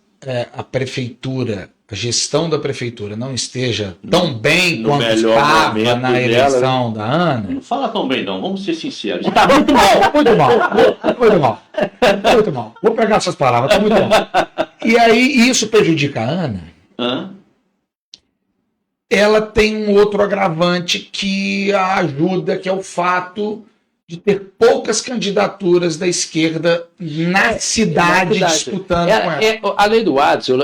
a prefeitura, a gestão da prefeitura não esteja tão bem No quanto melhor estava momento na dela, eleição da Ana, Não fala tão bem, não. Vamos ser sinceros. tá muito mal, muito mal, muito mal, muito mal. Vou pegar essas palavras, tá muito mal. E aí isso prejudica a Ana. Hã? Ela tem um outro agravante que a ajuda, que é o fato de ter poucas candidaturas da esquerda na cidade disputando com ela. A lei do Watson,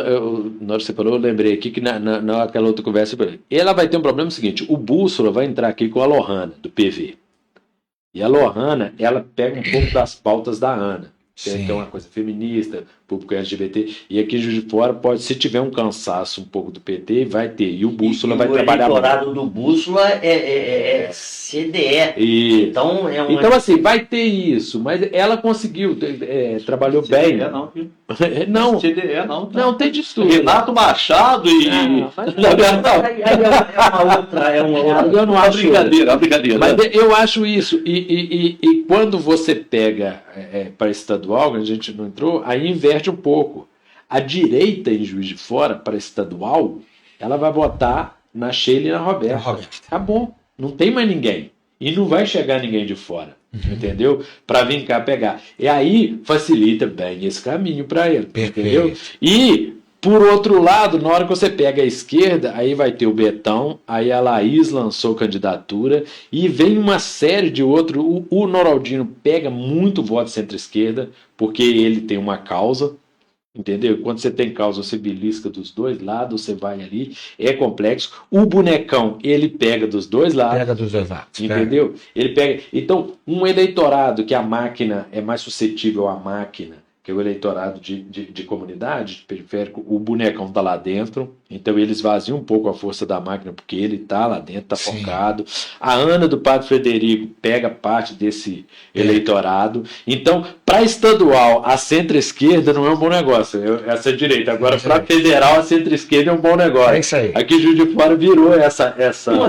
na hora que você falou, eu lembrei aqui que naquela outra conversa, ela vai ter um problema seguinte, o Bússola vai entrar aqui com a Lohana, do PV. E a Lohana, ela pega um pouco das pautas da Ana. Sim. Tem uma coisa feminista, público LGBT, e aqui em Juiz de Fora pode, se tiver um cansaço um pouco do PT, vai ter, e o Bússola vai trabalhar O eleitorado do Bússola é CDE. E, Então, então, assim, vai ter isso, mas ela conseguiu, trabalhou bem. CDE não, viu? Não, CDE não. Tá? não, tem de tudo. Renato Machado e... É uma outra. Eu não Uma acho brincadeira, uma brincadeira. Mas eu acho isso. E quando você pega para estadual, que a gente não entrou, aí inverte um pouco. A direita em Juiz de Fora, para estadual, ela vai votar na Sheila e na Roberta. Acabou. Não tem mais ninguém. E não vai chegar ninguém de fora. Entendeu? Para vir cá pegar. E aí facilita bem esse caminho para ele. Perfeito. Entendeu? E, por outro lado, na hora que você pega a esquerda, aí vai ter o Betão, aí a Laís lançou candidatura, e vem uma série de outros. O Noraldino pega muito voto centro-esquerda, porque ele tem uma causa. Entendeu? Quando você tem causa, você belisca dos dois lados, você vai ali, é complexo. O bonecão, ele pega dos dois lados. Pega dos dois lados. Entendeu? Ele pega. Então, um eleitorado que a máquina é mais suscetível à máquina, que é o eleitorado de comunidade, de periférico, o bonecão está lá dentro, então ele esvazia um pouco a força da máquina, porque ele está lá dentro, está focado. A Ana do Padre Frederico pega parte desse eleitorado. Então, para estadual, a centro-esquerda não é um bom negócio, essa direita. Agora, para federal, a centro-esquerda é um bom negócio. É isso aí. Aqui em Juiz de Fora virou essa...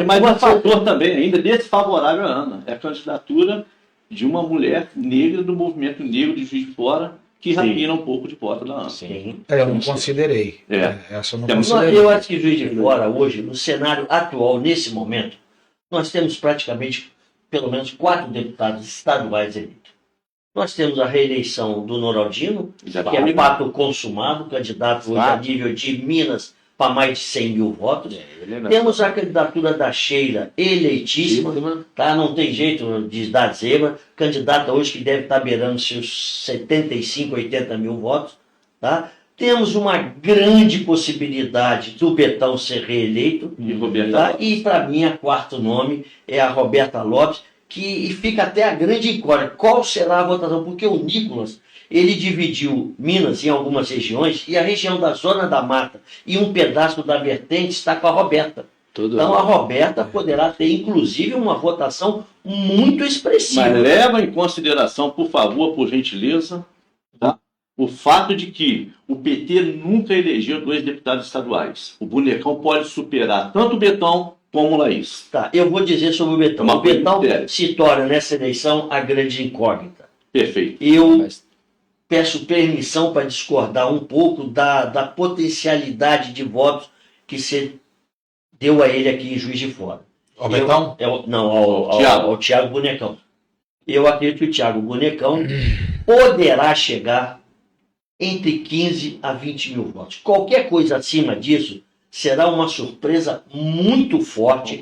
Mas um fator também ainda desfavorável à Ana é a candidatura de uma mulher negra do movimento negro de Juiz de Fora, que rapina um pouco de porta da Ana. Sim. Eu não considerei. Essa eu não Temos considerei. Eu acho que Juiz de Fora, hoje, no cenário atual, nesse momento, nós temos praticamente pelo menos 4 deputados estaduais eleitos. Nós temos a reeleição do Noraldino, que é fato consumado, candidato hoje a nível de Minas para mais de 100 mil votos. Temos a candidatura da Sheila, eleitíssima, tá? Não tem jeito de dar zebra. Candidata hoje que deve estar beirando seus 75, 80 mil votos. Tá? Temos uma grande possibilidade do Betão ser reeleito. Tá? E para mim, a quarto nome é a Roberta Lopes, que fica até a grande incógnita. Qual será a votação? Porque o Nicolas, ele dividiu Minas em algumas regiões, e a região da Zona da Mata e um pedaço da Vertente está com a Roberta. Então a Roberta poderá ter, inclusive, uma votação muito expressiva. Mas leva em consideração, por favor, por gentileza, tá? O fato de que o PT nunca elegeu 2 deputados estaduais. O bonecão pode superar tanto o Betão como o Laís. Tá, eu vou dizer sobre o Betão. O Betão se torna, nessa eleição, a grande incógnita. Perfeito. Eu peço permissão para discordar um pouco da potencialidade de votos que você deu a ele aqui em Juiz de Fora. Ao Betão? Ao Thiago Bonecão. Eu acredito que o Thiago Bonecão poderá chegar entre 15 a 20 mil votos. Qualquer coisa acima disso será uma surpresa muito forte,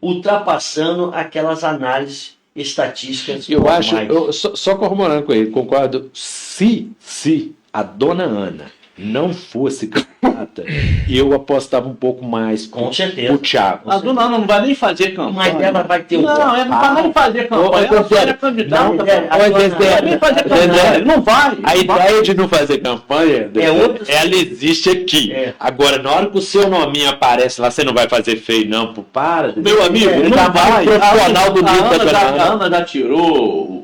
ultrapassando aquelas análises estatísticas. Eu acho, só corroborando com ele, concordo, se a dona Ana não fosse candidata, eu apostava um pouco mais com certeza. O Thiago. A dona Ana não vai nem fazer campanha. Mas ela vai ter Não, ela não vai nem fazer campanha. Ela só é candidata. Não vai nem fazer campanha. Não vai. A ideia de não fazer campanha, ela existe aqui. Agora, na hora que o seu nominho aparece lá, você não vai fazer feio, não. Para. Meu amigo, não vai. Profissional do A Ana já tirou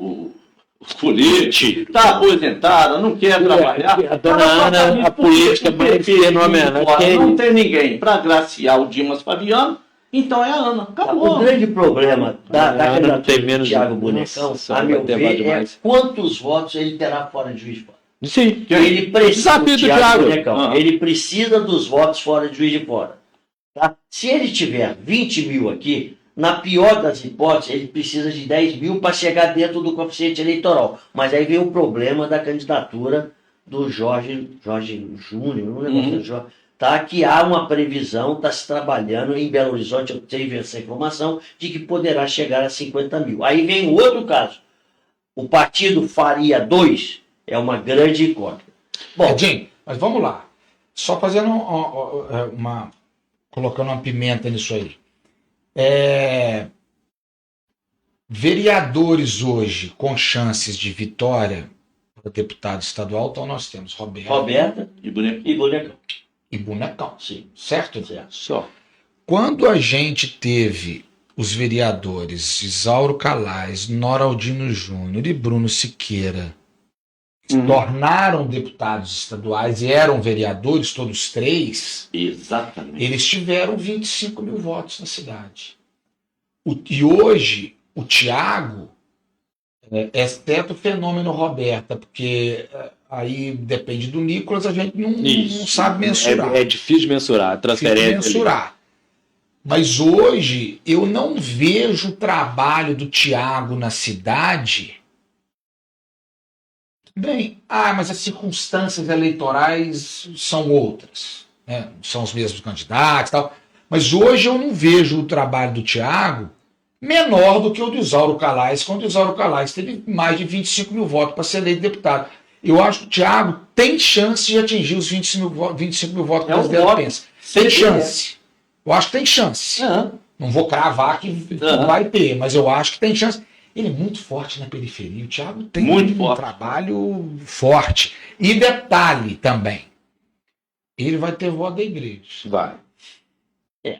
o colete, está aposentada, não quer trabalhar. A dona Ana, a política mais fenomenal. Não tem ninguém para graciar o Dimas Fabiano Então é a Ana. Acabou. O grande problema da Ana candidatura tem do menos- Thiago Nossa Bonecão, Senhora, a meu vai ter voto ver, é demais. quantos votos ele terá fora de Juiz de Fora. Sim. Ele precisa, Desafio o do Thiago Thiago. Bonecão, Ah. ele precisa dos votos fora de Juiz de Fora. Tá? Se ele tiver 20 mil aqui, na pior das hipóteses, ele precisa de 10 mil para chegar dentro do coeficiente eleitoral. Mas aí vem o problema da candidatura do Jorge Júnior, não lembro do Jorge, tá? Que há uma previsão, está se trabalhando em Belo Horizonte, eu tive essa informação, de que poderá chegar a 50 mil. Aí vem o outro caso. O partido Faria 2 é uma grande incógnita. Bom, Edinho, mas vamos lá. Só fazendo colocando uma pimenta nisso aí. Vereadores hoje com chances de vitória para deputado estadual, então nós temos Roberta E Bonecão. e Bonecão. e Bonecão. Sim, Certo? certo. Só. Quando a gente teve os vereadores Isauro Calais, Noraldino Júnior e Bruno Siqueira tornaram deputados estaduais e eram vereadores, todos três, Exatamente. eles tiveram 25 mil votos na cidade. E hoje, o Thiago, exceto o fenômeno Roberta, porque aí depende do Nicolas, a gente não sabe mensurar. É difícil de mensurar. A transferência. Difícil mensurar. Mas hoje eu não vejo o trabalho do Thiago na cidade. Bem, mas as circunstâncias eleitorais são outras, né? São os mesmos candidatos e tal. Mas hoje eu não vejo o trabalho do Thiago menor do que o do Isauro Calais, quando o Isauro Calais teve mais de 25 mil votos para ser eleito deputado. Eu acho que o Thiago tem chance de atingir os 25 mil votos que o brasileiro pensa. Tem chance. Eu acho que tem chance. Não vou cravar que vai ter, mas eu acho que tem chance. Ele é muito forte na periferia. O Thiago tem um trabalho forte. E detalhe também, ele vai ter voto da igreja. Vai.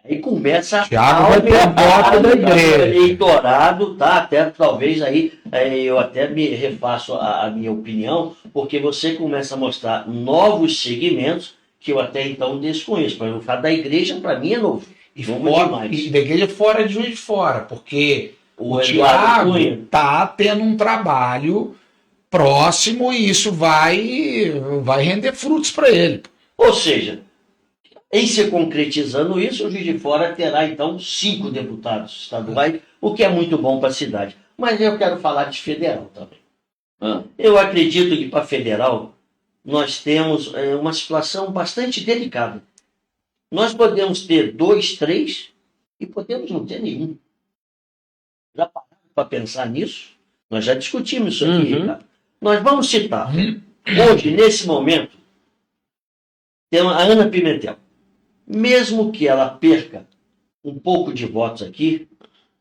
Aí começa Thiago vai ter voto da igreja. Eleitorado, tá? Até talvez aí eu até me refaço a minha opinião, porque você começa a mostrar novos segmentos que eu até então desconheço. Para eu falar da igreja, para mim é novo. E demais. da igreja fora de Juiz de Fora, porque o Eduardo Thiago Cunha está tendo um trabalho próximo e isso vai render frutos para ele. Ou seja, em se concretizando isso, o Juiz de Fora terá então 5 deputados estaduais, o que é muito bom para a cidade. Mas eu quero falar de federal também. Eu acredito que para federal nós temos uma situação bastante delicada. Nós podemos ter 2, 3 e podemos não ter nenhum. Já pararam para pensar nisso? Nós já discutimos isso aqui, Ricardo. Nós vamos citar. Hoje, nesse momento, temos a Ana Pimentel. Mesmo que ela perca um pouco de votos aqui,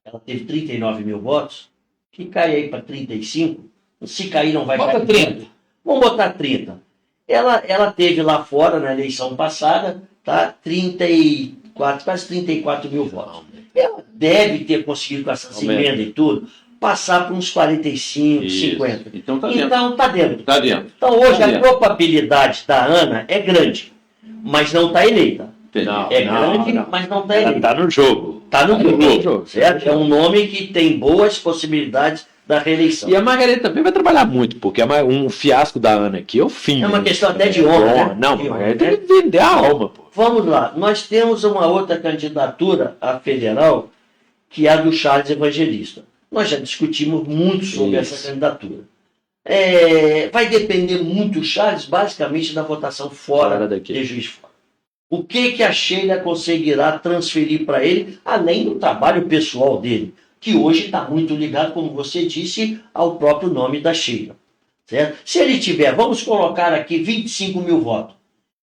ela teve 39 mil votos, que cai aí para 35, se cair não vai Bota cair. 30. Vamos botar 30. Ela teve lá fora, na eleição passada, tá, 34, quase 34 mil votos. Ela deve ter conseguido, com essas emendas e tudo, passar por uns 45, Isso. 50. Então tá dentro. Então tá dentro. Tá dentro. Então hoje Tá a dentro. probabilidade da Ana é grande, mas não está eleita. Não, É não, grande, não. mas não está Ela eleita. tá no jogo. Está no jogo. jogo, certo? É um nome que tem boas possibilidades da reeleição. E a Margareta também vai trabalhar muito, porque um fiasco da Ana aqui é o fim. É uma né? questão até de honra, né? Não, De a honra, Margareta né? tem que vender a alma, pô. Vamos lá, nós temos uma outra candidatura à federal, que é a do Charles Evangelista. Nós já discutimos muito sobre Isso. essa candidatura. Vai depender muito, Charles, basicamente da votação fora Fora daqui. de Juiz de Fora. O que a Sheila conseguirá transferir para ele, além do trabalho pessoal dele, que hoje está muito ligado, como você disse, ao próprio nome da Sheila. Certo? Se ele tiver, vamos colocar aqui 25 mil votos,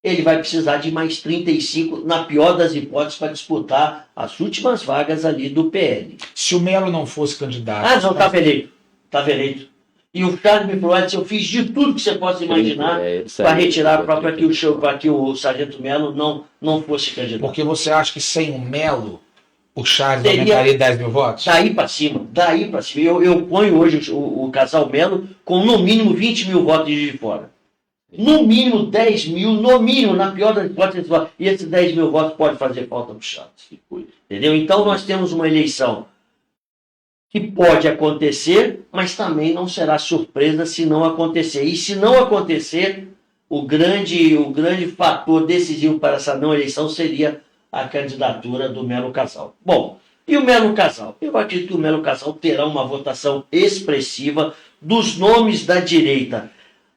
ele vai precisar de mais 35, na pior das hipóteses, para disputar as últimas vagas ali do PL. Se o Melo não fosse candidato. Não, estava eleito. Estava eleito. E o Charles me falou, eu fiz de tudo que você possa imaginar para retirar para que o Sargento Melo não fosse candidato. Porque você acha que sem o Melo, o Charles Seria- aumentaria 10 mil votos? Daí para cima. Eu ponho hoje o casal Melo com no mínimo 20 mil votos de Juiz de Fora. No mínimo 10 mil, no mínimo, na pior das hipóteses, e esses 10 mil votos pode fazer falta no Santos. Entendeu? Então nós temos uma eleição que pode acontecer, mas também não será surpresa se não acontecer. E se não acontecer, o grande fator decisivo para essa não eleição seria a candidatura do Melo Casal. Bom, e o Melo Casal? Eu acredito que o Melo Casal terá uma votação expressiva dos nomes da direita.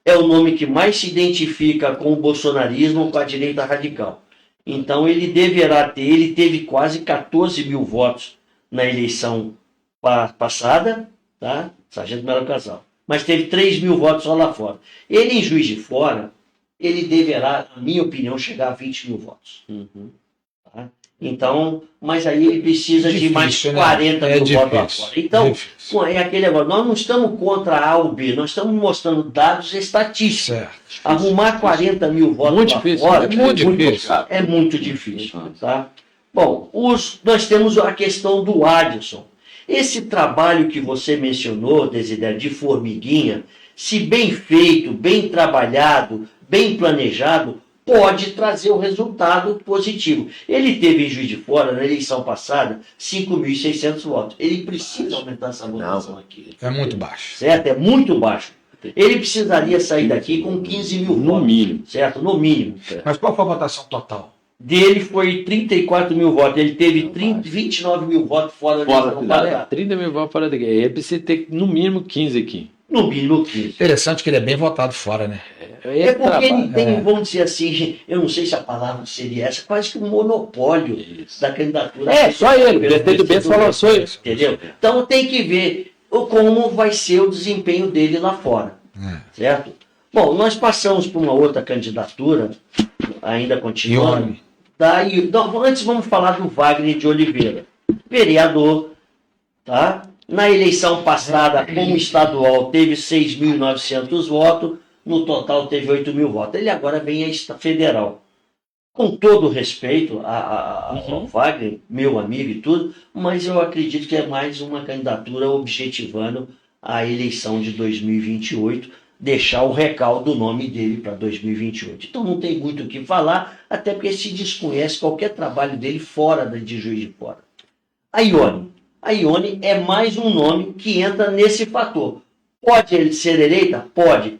É o nome que mais se identifica com o bolsonarismo, com a direita radical. Então ele teve quase 14 mil votos na eleição passada, tá? Sargento Melo Casal. Mas teve 3 mil votos só lá fora. Ele, em Juiz de Fora, ele deverá, na minha opinião, chegar a 20 mil votos. Tá? Então, mas aí ele precisa de mais 40 mil votos lá fora. Então, é aquele negócio. Nós não estamos contra A ou B, nós estamos mostrando dados estatísticos. Certo. Arrumar 40 mil votos Muito lá difícil, fora é muito difícil. Tá? Bom, nós temos a questão do Adson. Esse trabalho que você mencionou, Desidério, de formiguinha, se bem feito, bem trabalhado, bem planejado, pode trazer um resultado positivo. Ele teve em Juiz de Fora, na eleição passada, 5.600 votos. Ele precisa aumentar essa votação aqui. É muito baixo. Certo? É muito baixo. Ele precisaria sair daqui com 15 mil votos. No mínimo. Certo? No mínimo. Mas qual foi a votação total? Dele foi 34 mil votos. Ele teve 29 mil votos fora da cidade. 30 mil votos fora daqui. Ele precisa ter no mínimo 15 aqui. No mínimo 15. Interessante que ele é bem votado fora, né? É porque ele tem, vamos dizer assim, eu não sei se a palavra seria essa, quase que um monopólio da candidatura. Só ele. O prefeito Bento falou só isso. Entendeu? Então tem que ver como vai ser o desempenho dele lá fora. Certo? Bom, nós passamos por uma outra candidatura, ainda continuando. Antes vamos falar do Wagner de Oliveira, vereador, tá? Na eleição passada, como estadual, teve 6.900 votos, no total teve 8 mil votos. Ele agora vem a federal. Com todo respeito ao Wagner, meu amigo e tudo, mas eu acredito que é mais uma candidatura objetivando a eleição de 2028, deixar o recalque do nome dele para 2028. Então não tem muito o que falar, até porque se desconhece qualquer trabalho dele fora de Juiz de Fora. A Ione é mais um nome que entra nesse fator. Pode ele ser eleita? Pode.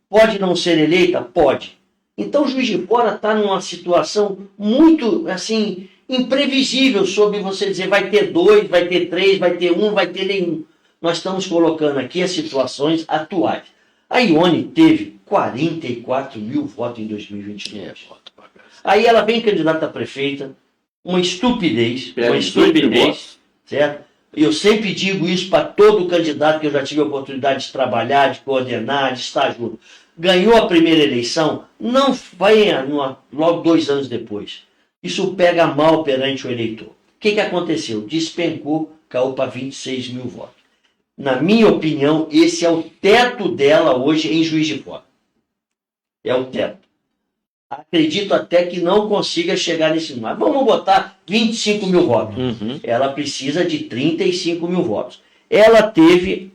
Pode não ser eleita? Pode. Então Juiz de Fora está numa situação muito assim imprevisível sobre você dizer vai ter 2, vai ter 3, vai ter 1, vai ter nenhum. Nós estamos colocando aqui as situações atuais. A Ione teve 44 mil votos em 2022. Aí ela vem candidata a prefeita, uma estupidez, certo? Eu sempre digo isso para todo candidato que eu já tive a oportunidade de trabalhar, de coordenar, de estar junto. Ganhou a primeira eleição, não venha logo 2 anos depois. Isso pega mal perante o eleitor. O que aconteceu? Despencou, caiu para 26 mil votos. Na minha opinião, esse é o teto dela hoje em Juiz de Fora. É o teto. Acredito até que não consiga chegar nesse número. Vamos botar 25 mil votos. Ela precisa de 35 mil votos. Ela teve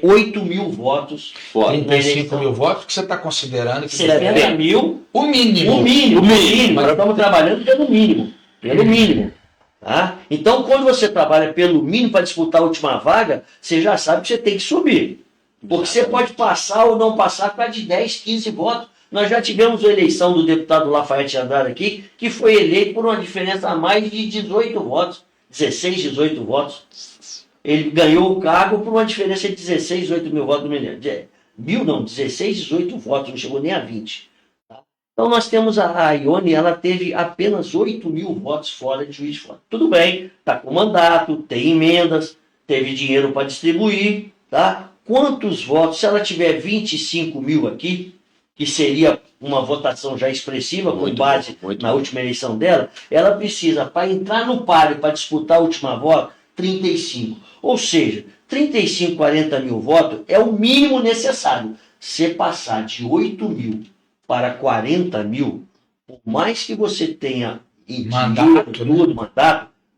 8 mil votos. 35 mil votos, que você está considerando que 70 mil. O mínimo. O mínimo. Nós estamos trabalhando pelo mínimo. Pelo mínimo. Tá? Então, quando você trabalha pelo mínimo para disputar a última vaga, você já sabe que você tem que subir. Porque você pode passar ou não passar para de 10, 15 votos. Nós já tivemos a eleição do deputado Lafayette Andrade aqui, que foi eleito por uma diferença a mais de 18 votos. 16, 18 votos. Ele ganhou o cargo por uma diferença de 16, 18 mil votos. Não, 16, 18 votos, não chegou nem a 20. Então nós temos a Ione, ela teve apenas 8 mil votos fora de Juiz de Fora. Tudo bem, está com mandato, tem emendas, teve dinheiro para distribuir, tá? Quantos votos, se ela tiver 25 mil aqui, que seria uma votação já expressiva, com base na última eleição dela, ela precisa, para entrar no páreo, para disputar a última voto, 35. Ou seja, 35, 40 mil votos é o mínimo necessário. Se passar de 8 mil para 40 mil, por mais que você tenha mandato,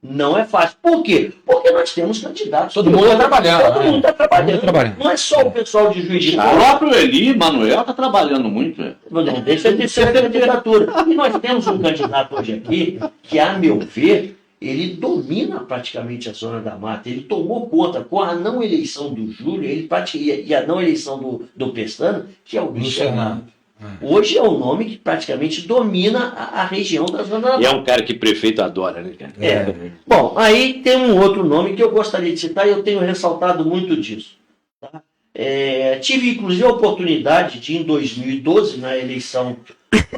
Não é fácil. Por quê? Porque nós temos candidatos. Todo mundo está trabalhando. Todo mundo está trabalhando. Todo mundo trabalhando. Não é só o pessoal de Juiz de O Fora. próprio Eli Manuel está trabalhando muito. Não deixa de ser candidatura. E nós temos um candidato hoje aqui que, a meu ver, ele domina praticamente a Zona da Mata. Ele tomou conta com a não eleição do Júlio e a não eleição do Pestana, que é o Luiz Fernando. Hoje é o nome que praticamente domina a região da Zona da Mata. E é um cara que prefeito adora, né, cara? Bom, aí tem um outro nome que eu gostaria de citar e eu tenho ressaltado muito disso. Tá? Tive, inclusive, a oportunidade de, em 2012, na eleição,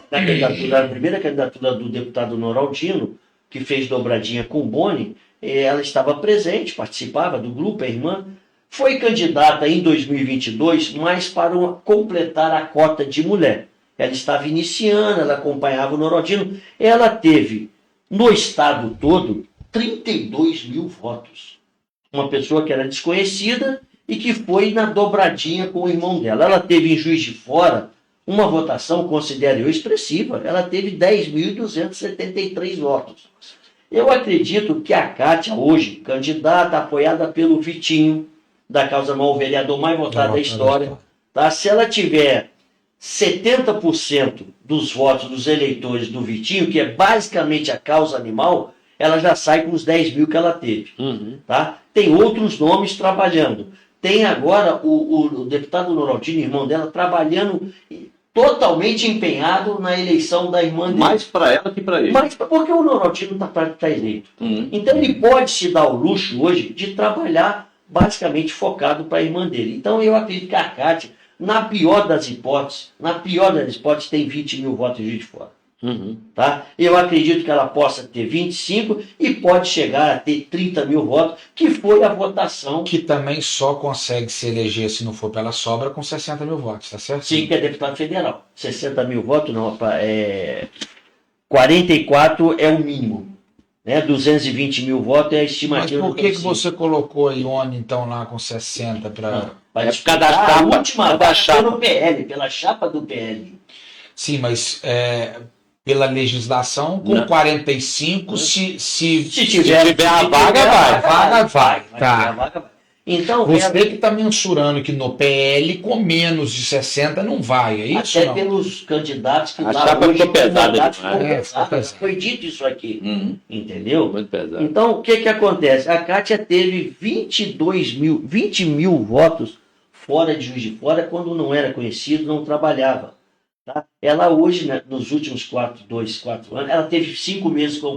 na primeira candidatura do deputado Noraldino, que fez dobradinha com o Boni, ela estava presente, participava do grupo, a irmã, foi candidata em 2022, mas para completar a cota de mulher. Ela estava iniciando, ela acompanhava o Noraldino, ela teve, no estado todo, 32 mil votos. Uma pessoa que era desconhecida e que foi na dobradinha com o irmão dela. Ela teve em Juiz de Fora uma votação, considero eu, expressiva. Ela teve 10.273 votos. Eu acredito que a Kátia, hoje, candidata, apoiada pelo Vitinho, da Causa Nova, o vereador mais votado da história, tá? Se ela tiver 70% dos votos dos eleitores do Vitinho, que é basicamente a causa animal, ela já sai com os 10 mil que ela teve. Tá? Tem outros nomes trabalhando. Tem agora o deputado Noraldino, irmão dela, trabalhando totalmente empenhado na eleição da irmã dele. Mais para ela que para ele. Mas porque o Noraldino está eleito. Então ele pode se dar o luxo hoje de trabalhar basicamente focado para a irmã dele. Então eu acredito que a Kátia, na pior das hipóteses, tem 20 mil votos em Juiz de Fora. Tá? Eu acredito que ela possa ter 25 e pode chegar a ter 30 mil votos, que foi a votação. Que também só consegue se eleger, se não for pela sobra, com 60 mil votos, tá certo? Sim, que é deputado federal. 60 mil votos, não, 44 é o mínimo. Né? 220 mil votos é a Mas estimativa. por que você colocou a Ione, então, lá com 60 para... Para por causa da chapa, a última da chapa. pelo PL, pela chapa do PL. Sim, mas pela legislação, com Não. 45, se tiver a vaga, vai. A vaga vai. Se Tá. tiver a vaga, vai. Então, Você que está mensurando que no PL, com menos de 60, não vai, é isso? até Não? pelos candidatos que A lá chapa hoje ficou pesada mandatos demais. ficou É, pesada. ficou pesado. Foi dito isso aqui, entendeu? Muito pesado. Então, o que acontece? A Kátia teve 20 mil votos fora de Juiz de Fora, quando não era conhecido, não trabalhava. Tá? Ela hoje, né, nos últimos 4 anos, ela teve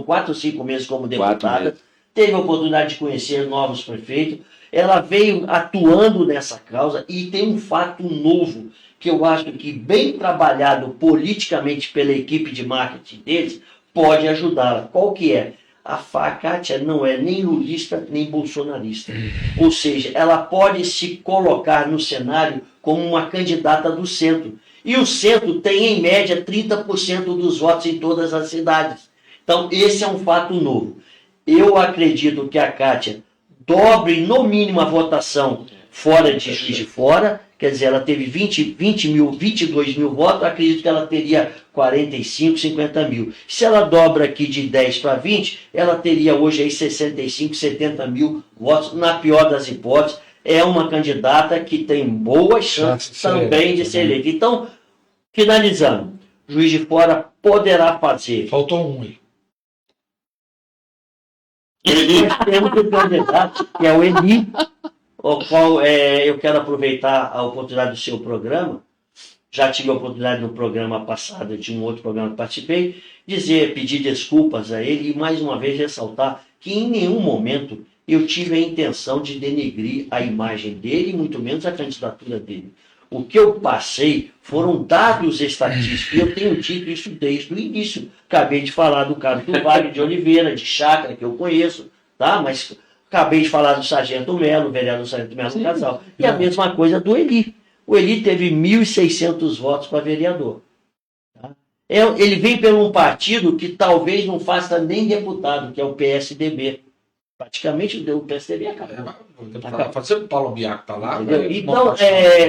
4 ou 5 meses como deputada, teve a oportunidade de conhecer novos prefeitos, ela veio atuando nessa causa e tem um fato novo, que eu acho que bem trabalhado politicamente pela equipe de marketing deles, pode ajudá-la. Qual que é? A Kátia não é nem lulista, nem bolsonarista. Ou seja, ela pode se colocar no cenário como uma candidata do centro. E o centro tem, em média, 30% dos votos em todas as cidades. Então, esse é um fato novo. Eu acredito que a Kátia dobre, no mínimo, a votação fora de Juiz de Fora. Quer dizer, ela teve 22 mil votos, acredito que ela teria 45, 50 mil. Se ela dobra aqui de 10 para 20, ela teria hoje aí 65, 70 mil votos, na pior das hipóteses. É uma candidata que tem boas chances também de ser eleita. Então, finalizando, Juiz de Fora poderá fazer. Faltou um aí. Nós temos um candidato, que é o Eli, o qual eu quero aproveitar a oportunidade do seu programa. Já tive a oportunidade no programa passado, de um outro programa que participei, pedir desculpas a ele e mais uma vez ressaltar que em nenhum momento eu tive a intenção de denegrir a imagem dele, e muito menos a candidatura dele. O que eu passei foram dados estatísticos, e eu tenho dito isso desde o início. Acabei de falar do caso do Wagner de Oliveira, de Chácara, que eu conheço, tá? Mas acabei de falar do Sargento Melo, o vereador Sargento Melo do Casal. E a mesma coisa do Eli. O Eli teve 1.600 votos para vereador. Tá? Ele vem por um partido que talvez não faça nem deputado, que é o PSDB. Praticamente o PSDB acabou. Pode ser o Paulo Biaco está lá. Então,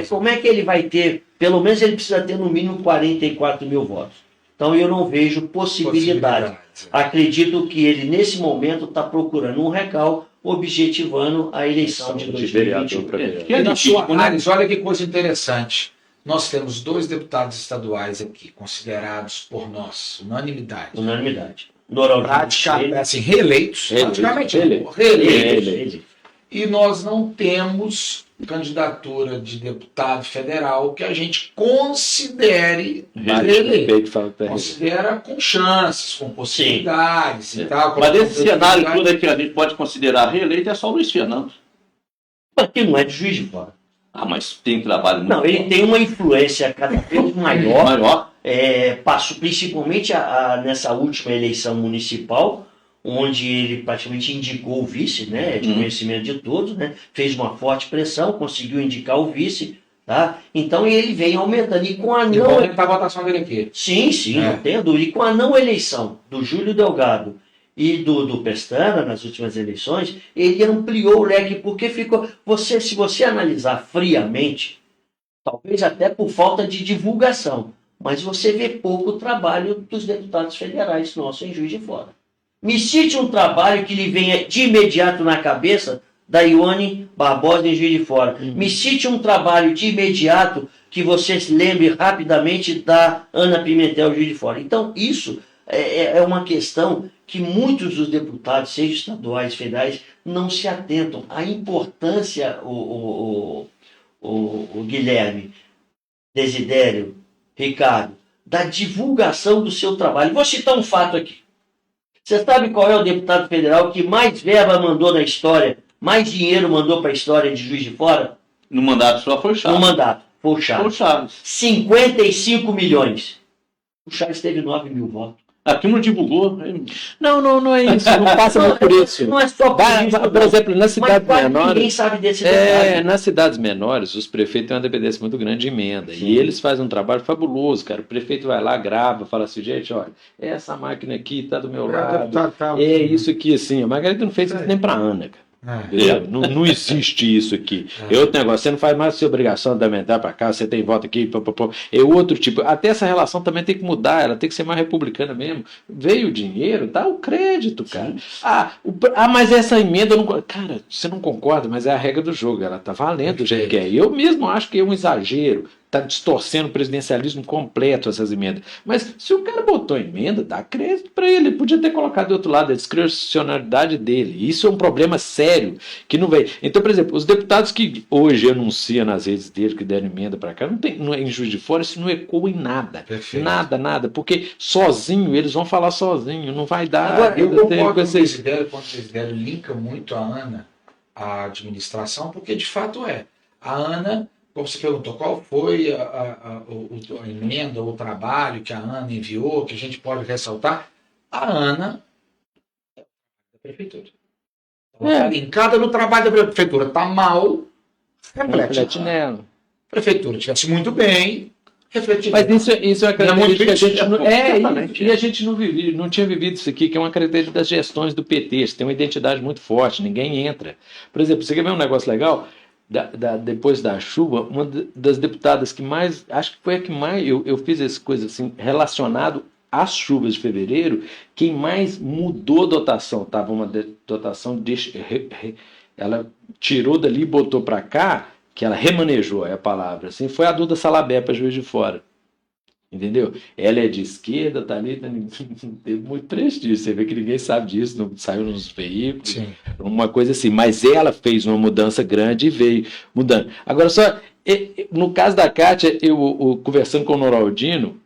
como é que ele vai ter? Pelo menos ele precisa ter no mínimo 44 mil votos. Então eu não vejo possibilidade. Acredito que ele, nesse momento, está procurando um recal, objetivando a eleição de 2021. E na sua análise, olha que coisa interessante. Nós temos 2 deputados estaduais aqui, considerados por nós, unanimidade. Unanimidade. Praticamente, assim, reeleitos. Praticamente reeleitos. Reeleitos. E nós não temos candidatura de deputado federal que a gente considere reeleito. Considera com chances, com possibilidades e tal. Mas esse cenário todo aí que a gente pode considerar reeleito é só o Luiz Fernando. Porque não é de Juiz de Fora. Ah, mas tem trabalho muito Não, ele bom. tem uma influência cada vez maior. Passou principalmente nessa última eleição municipal, onde ele praticamente indicou o vice, né, de conhecimento de todos, né, fez uma forte pressão, conseguiu indicar o vice, tá? Então ele vem aumentando. E com a E vou aumentar a votação dele aqui. Sim, não tenho dúvida. E com a não eleição do Júlio Delgado e do Pestana nas últimas eleições, ele ampliou o leque, porque ficou. Se você analisar friamente, talvez até por falta de divulgação, mas você vê pouco trabalho dos deputados federais nossos em Juiz de Fora. Me cite um trabalho que lhe venha de imediato na cabeça da Ione Barbosa em Juiz de Fora. Me cite um trabalho de imediato que você se lembre rapidamente da Ana Pimentel Juiz de Fora. Então, isso é uma questão que muitos dos deputados, seja estaduais, federais, não se atentam. A importância, o Guilherme, Desidério, Ricardo, da divulgação do seu trabalho. Vou citar um fato aqui. Você sabe qual é o deputado federal que mais verba mandou na história, mais dinheiro mandou para a história de Juiz de Fora? No mandato só foi o Chaves. No mandato, foi o Chaves. 55 milhões. O Chaves teve 9 mil votos. Aqui não divulgou. Não é isso. Não passa muito por isso. Não é só por isso. Por exemplo, nas cidades menores. Ninguém sabe desse detalhe. Nas cidades menores, os prefeitos têm uma dependência muito grande de emenda. Sim. E eles fazem um trabalho fabuloso, cara. O prefeito vai lá, grava, fala assim, gente, olha, essa máquina aqui tá do meu lado. É isso aqui, assim. A Margarida não fez isso nem pra Ana, cara. Não existe isso aqui. É outro negócio, você não faz mais a sua obrigação de aumentar para cá, você tem voto aqui, é outro tipo. Até essa relação também tem que mudar, ela tem que ser mais republicana mesmo. Veio o dinheiro, dá o crédito, cara. Mas essa emenda não. Cara, você não concorda, mas é a regra do jogo, ela tá valendo do jeito que é. Eu mesmo acho que é um exagero. Está distorcendo o presidencialismo completo essas emendas. Mas se o cara botou emenda, dá crédito para ele. Ele podia ter colocado do outro lado a discrecionalidade dele. Isso é um problema sério que não veio. Então, por exemplo, os deputados que hoje anunciam nas redes dele que deram emenda para cá, não é em Juiz de Fora, isso não ecoa em nada. Perfeito. Nada. Porque sozinho, eles vão falar sozinho, não vai dar. Agora, eu concordo com o Desidério, quando o Desidério linka muito a Ana à administração, porque de fato a Ana. Como você perguntou, qual foi a emenda ou o trabalho que a Ana enviou, que a gente pode ressaltar? A Ana é da prefeitura. Ela está linkada no trabalho da prefeitura. Está mal, reflete nela. A prefeitura estivesse muito bem, reflete nela. Mas isso é uma característica que a gente e a gente não tinha vivido isso aqui, que é uma característica das gestões do PT. Você tem uma identidade muito forte, ninguém entra. Por exemplo, você quer ver um negócio legal? Depois da chuva, uma das deputadas que mais, acho que foi a que mais, eu fiz essa coisa assim, relacionado às chuvas de fevereiro, quem mais mudou a dotação, estava uma dotação, ela tirou dali e botou para cá, que ela remanejou, é a palavra, assim, foi a Duda Salabé para Juiz de Fora. Entendeu? Ela é de esquerda, tá ali, teve muito prestígio. Você vê que ninguém sabe disso, não saiu nos veículos, Sim. Uma coisa assim. Mas ela fez uma mudança grande e veio mudando. Agora, só no caso da Kátia, eu conversando com o Noraldino,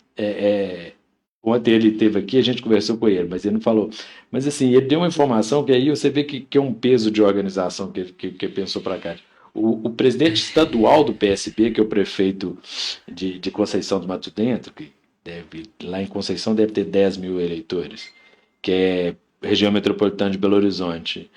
ontem ele esteve aqui, a gente conversou com ele, mas ele não falou. Mas assim, ele deu uma informação que aí você vê que é um peso de organização que ele pensou para a Kátia. O presidente estadual do PSB, que é o prefeito de Conceição do Mato Dentro, que lá em Conceição deve ter 10 mil eleitores, que é região metropolitana de Belo Horizonte,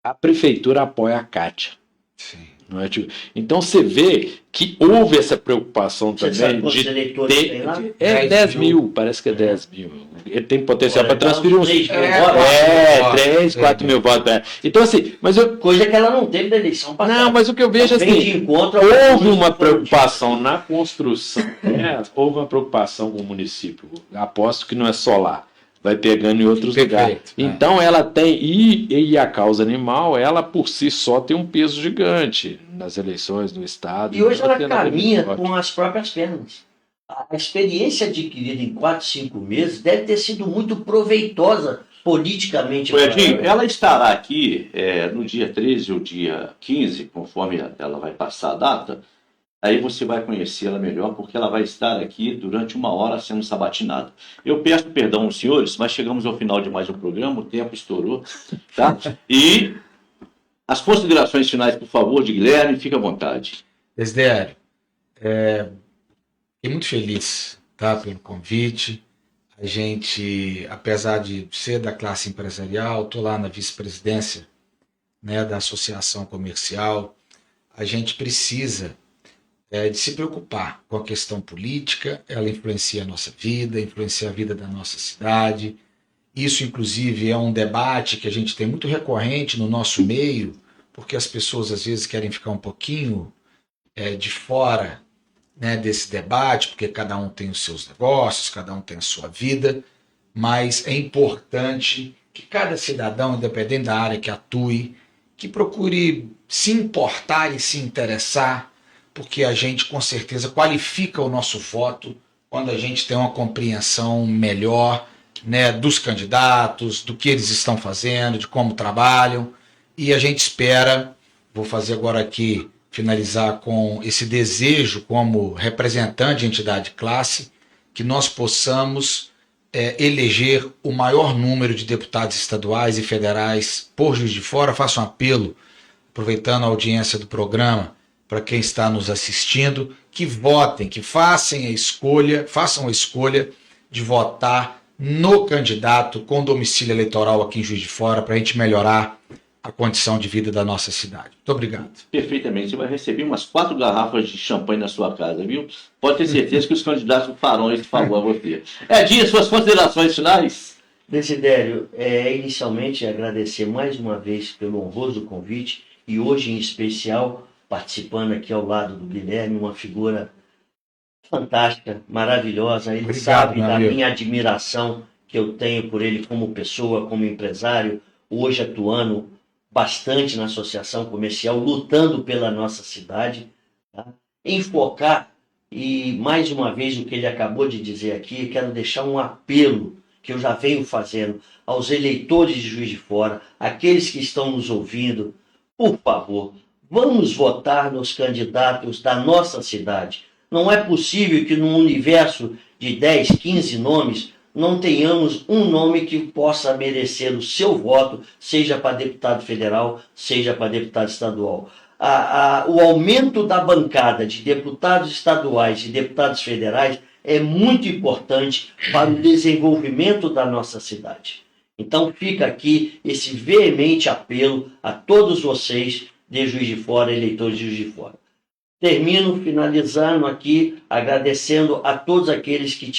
a prefeitura apoia a Kátia. Sim. Não é? Então você vê que houve essa preocupação Você também sabe quantos de eleitores tem lá? 10 mil, parece que é 10 mil. Ele tem potencial para transferir uns 3 mil votos. 3, 4 mil votos. Então, assim, Coisa que ela não teve da eleição passada. Não, mas o que eu vejo Vem assim, de encontro ao houve que uma foram preocupação na construção, né? Houve uma preocupação com o município. Aposto que não é só lá. Vai pegando em outros lugares. Então ela tem, e a causa animal, ela por si só tem um peso gigante nas eleições do Estado. E hoje ela tem caminha com as próprias pernas. A experiência adquirida em 4, 5 meses deve ter sido muito proveitosa politicamente. Edinho, ela estará aqui no dia 13 ou dia 15, conforme ela vai passar a data. Aí você vai conhecê-la melhor, porque ela vai estar aqui durante 1 hora sendo sabatinada. Eu peço perdão aos senhores, mas chegamos ao final de mais um programa, o tempo estourou, tá? E as considerações finais, por favor, de Guilherme, fique à vontade. Desidério, fiquei muito feliz, tá, pelo convite. A gente, apesar de ser da classe empresarial, estou lá na vice-presidência, né, da Associação Comercial. A gente precisa de se preocupar com a questão política. Ela influencia a nossa vida, influencia a vida da nossa cidade. Isso, inclusive, é um debate que a gente tem muito recorrente no nosso meio, porque as pessoas, às vezes, querem ficar um pouquinho de fora, né, desse debate, porque cada um tem os seus negócios, cada um tem a sua vida, mas é importante que cada cidadão, independente da área que atue, que procure se importar e se interessar, porque a gente com certeza qualifica o nosso voto quando a gente tem uma compreensão melhor, né, dos candidatos, do que eles estão fazendo, de como trabalham, e a gente espera, vou fazer agora aqui, finalizar com esse desejo como representante de entidade de classe, que nós possamos eleger o maior número de deputados estaduais e federais por Juiz de Fora. Faço um apelo, aproveitando a audiência do programa, para quem está nos assistindo, que votem, que façam a escolha de votar no candidato com domicílio eleitoral aqui em Juiz de Fora, para a gente melhorar a condição de vida da nossa cidade. Muito obrigado. Perfeitamente. Você vai receber umas 4 garrafas de champanhe na sua casa, viu? Pode ter certeza que os candidatos farão esse favor a você. Edinho, suas considerações finais? Desidério, inicialmente agradecer mais uma vez pelo honroso convite e hoje em especial participando aqui ao lado do Guilherme, uma figura fantástica, maravilhosa. Ele sabe da minha admiração que eu tenho por ele como pessoa, como empresário, hoje atuando bastante na associação comercial, lutando pela nossa cidade, tá? Enfocar, e mais uma vez o que ele acabou de dizer aqui, quero deixar um apelo que eu já venho fazendo aos eleitores de Juiz de Fora, aqueles que estão nos ouvindo, por favor, vamos votar nos candidatos da nossa cidade. Não é possível que num universo de 10, 15 nomes, não tenhamos um nome que possa merecer o seu voto, seja para deputado federal, seja para deputado estadual. O aumento da bancada de deputados estaduais e deputados federais é muito importante para o desenvolvimento da nossa cidade. Então fica aqui esse veemente apelo a todos vocês de Juiz de Fora, eleitores de Juiz de Fora. Termino finalizando aqui, agradecendo a todos aqueles que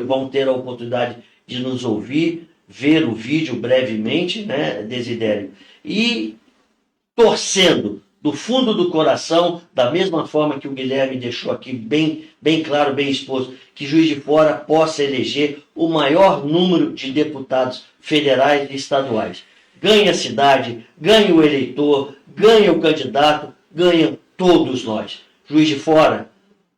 vão ter a oportunidade de nos ouvir, ver o vídeo brevemente, né, Desidério, e torcendo do fundo do coração, da mesma forma que o Guilherme deixou aqui bem claro, bem exposto, que Juiz de Fora possa eleger o maior número de deputados federais e estaduais. Ganha a cidade, ganha o eleitor, ganha o candidato, ganha todos nós. Juiz de Fora,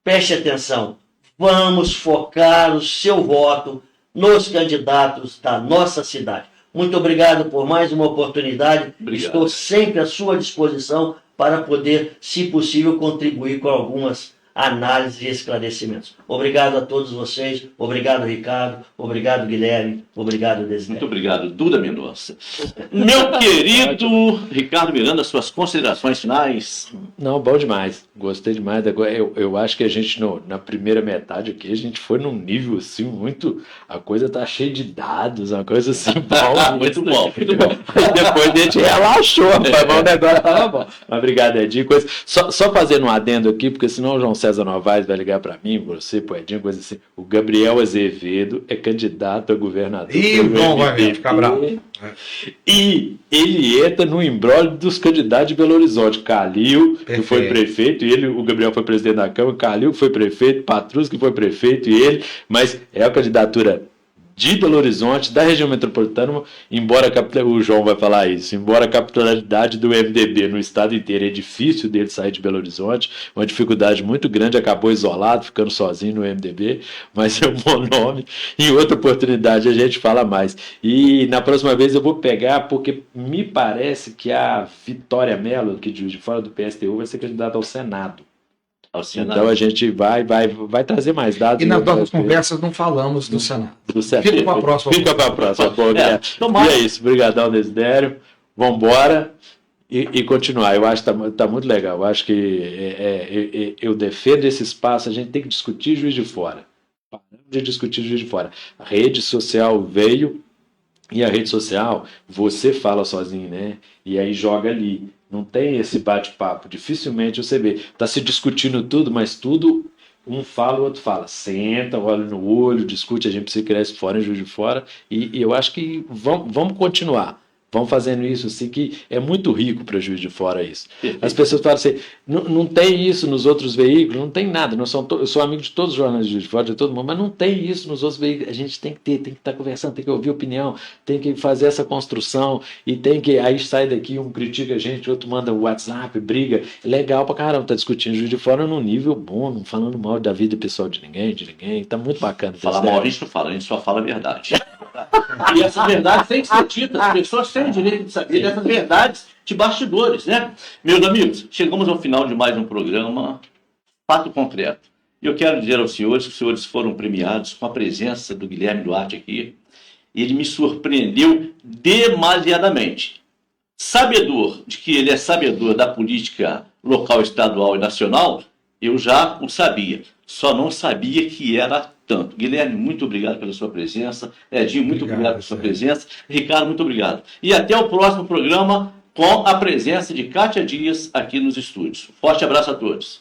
preste atenção, vamos focar o seu voto nos candidatos da nossa cidade. Muito obrigado por mais uma oportunidade. Obrigado. Estou sempre à sua disposição para poder, se possível, contribuir com algumas análises e esclarecimentos. Obrigado a todos vocês, obrigado Ricardo, obrigado Guilherme, obrigado Desidério. Muito obrigado, Duda Mendonça. Meu querido Ricardo Miranda, suas considerações finais? Não, bom demais. Gostei demais. Agora, eu acho que a gente, na primeira metade aqui, a gente foi num nível assim, muito. A coisa tá cheia de dados, uma coisa assim, bom. Muito bom, muito bom. Depois a gente relaxou, mas o negócio tava bom. Mas obrigado, Edinho. Só fazendo um adendo aqui, porque senão o João César Novaes vai ligar para mim, você, pro Edinho, coisa assim. O Gabriel Azevedo é candidato a governador. Ih, o João vai ficar bravo. E ele entra no imbróglio dos candidatos de Belo Horizonte. Calil, que foi prefeito, e o Gabriel foi presidente da Câmara, Calil, que foi prefeito, Patrus, que foi prefeito, e ele, mas é a candidatura de Belo Horizonte, da região metropolitana, embora o João vai falar isso, embora a capitalidade do MDB no estado inteiro é difícil dele sair de Belo Horizonte, uma dificuldade muito grande, acabou isolado, ficando sozinho no MDB, mas é um bom nome. Em outra oportunidade a gente fala mais. E na próxima vez eu vou pegar, porque me parece que a Vitória Mello, aqui de Juiz de Fora do PSTU, vai ser candidata ao Senado. Então a gente vai trazer mais dados. E nas nossas conversas não falamos do Senado. Fica para a próxima. Fica para a próxima. E é isso. Obrigadão, Desidério. Vamos embora e continuar. Eu acho que tá muito legal. Eu acho que eu defendo esse espaço. A gente tem que discutir Juiz de Fora. Paramos de discutir Juiz de Fora. A rede social veio e a rede social, você fala sozinho, né? E aí joga ali. Não tem esse bate-papo, dificilmente você vê. Está se discutindo tudo, mas tudo, um fala, o outro fala. Senta, olha no olho, discute, a gente precisa criar esse fora, em Juiz de Fora, e eu acho que vamos continuar. Vamos fazendo isso, assim, que é muito rico para Juiz de Fora isso. As pessoas falam assim, não tem isso nos outros veículos, não tem nada. Eu sou amigo de todos os jornalistas de Juiz de Fora, de todo mundo, mas não tem isso nos outros veículos. A gente tem que estar conversando, tem que ouvir opinião, tem que fazer essa construção, e tem que, aí sai daqui, um critica a gente, outro manda WhatsApp, briga. É legal pra caramba, tá discutindo Juiz de Fora num nível bom, não falando mal da vida pessoal de ninguém, tá muito bacana. Falar mal a gente não fala, a gente só fala a verdade. E essas verdades têm que ser ditas, as pessoas têm o direito de saber dessas verdades de bastidores, né? Meus amigos, chegamos ao final de mais um programa Fato Concreto. E eu quero dizer aos senhores que os senhores foram premiados com a presença do Guilherme Duarte aqui. Ele me surpreendeu demasiadamente. Sabedor de que ele é sabedor da política local, estadual e nacional, eu já o sabia. Só não sabia que era tanto. Guilherme, muito obrigado pela sua presença. Edinho, muito obrigado pela sua presença. Ricardo, muito obrigado. E até o próximo programa com a presença de Kátia Dias aqui nos estúdios. Forte abraço a todos.